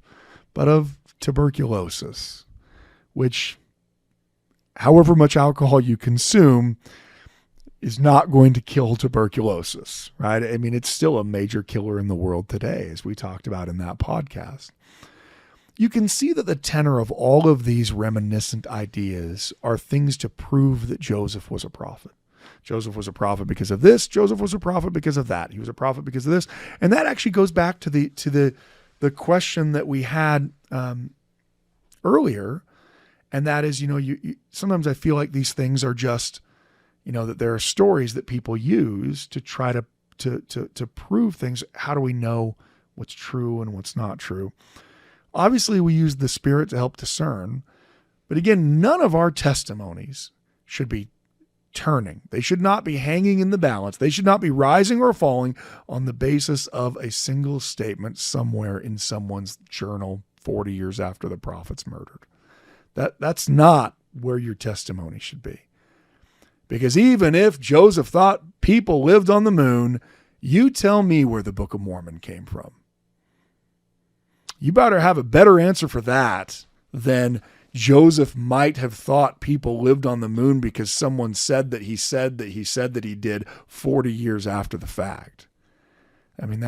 but of tuberculosis, which, however much alcohol you consume, is not going to kill tuberculosis, right? I mean, it's still a major killer in the world today, as we talked about in that podcast. You can see that the tenor of all of these reminiscent ideas are things to prove that Joseph was a prophet. Joseph was a prophet because of this. Joseph was a prophet because of that. He was a prophet because of this. And that actually goes back to the question that we had earlier. And that is, you sometimes I feel like these things are just, that there are stories that people use to try to prove things. How do we know what's true and what's not true? Obviously, we use the Spirit to help discern. But again, none of our testimonies should be turning. They should not be hanging in the balance. They should not be rising or falling on the basis of a single statement somewhere in someone's journal 40 years after the prophet's murdered. That's not where your testimony should be. Because even if Joseph thought people lived on the moon, you tell me where the Book of Mormon came from. You better have a better answer for that than Joseph might have thought people lived on the moon because someone said that he said that he did 40 years after the fact. I mean,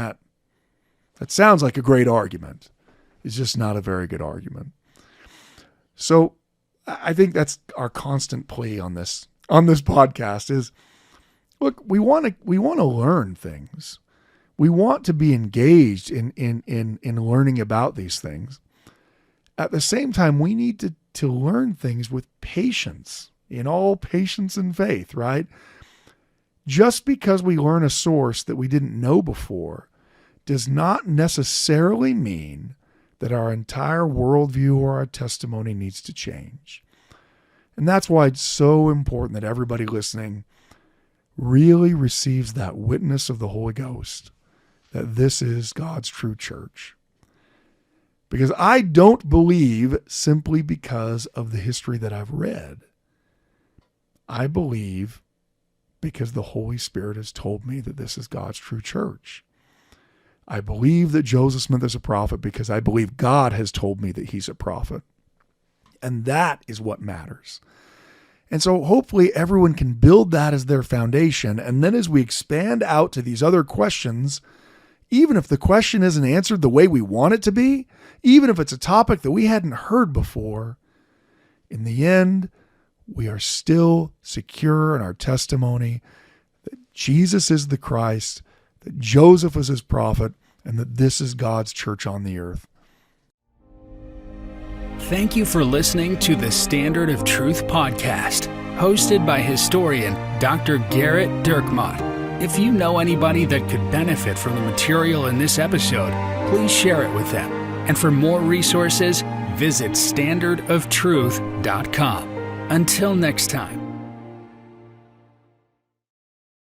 That sounds like a great argument. It's just not a very good argument. So I think that's our constant plea on this podcast is, look, we want to learn things. We want to be engaged in learning about these things. At the same time, we need to learn things with patience, in all patience and faith, right? Just because we learn a source that we didn't know before does not necessarily mean that our entire worldview or our testimony needs to change. And that's why it's so important that everybody listening really receives that witness of the Holy Ghost, that this is God's true church. Because I don't believe simply because of the history that I've read. I believe because the Holy Spirit has told me that this is God's true church. I believe that Joseph Smith is a prophet because I believe God has told me that he's a prophet. And that is what matters. And so hopefully everyone can build that as their foundation. And then as we expand out to these other questions, even if the question isn't answered the way we want it to be, even if it's a topic that we hadn't heard before, in the end, we are still secure in our testimony that Jesus is the Christ, that Joseph was his prophet, and that this is God's church on the earth. Thank you for listening to the Standard of Truth podcast, hosted by historian Dr. Garrett Dirkmaat. If you know anybody that could benefit from the material in this episode, please share it with them. And for more resources, visit standardoftruth.com. Until next time.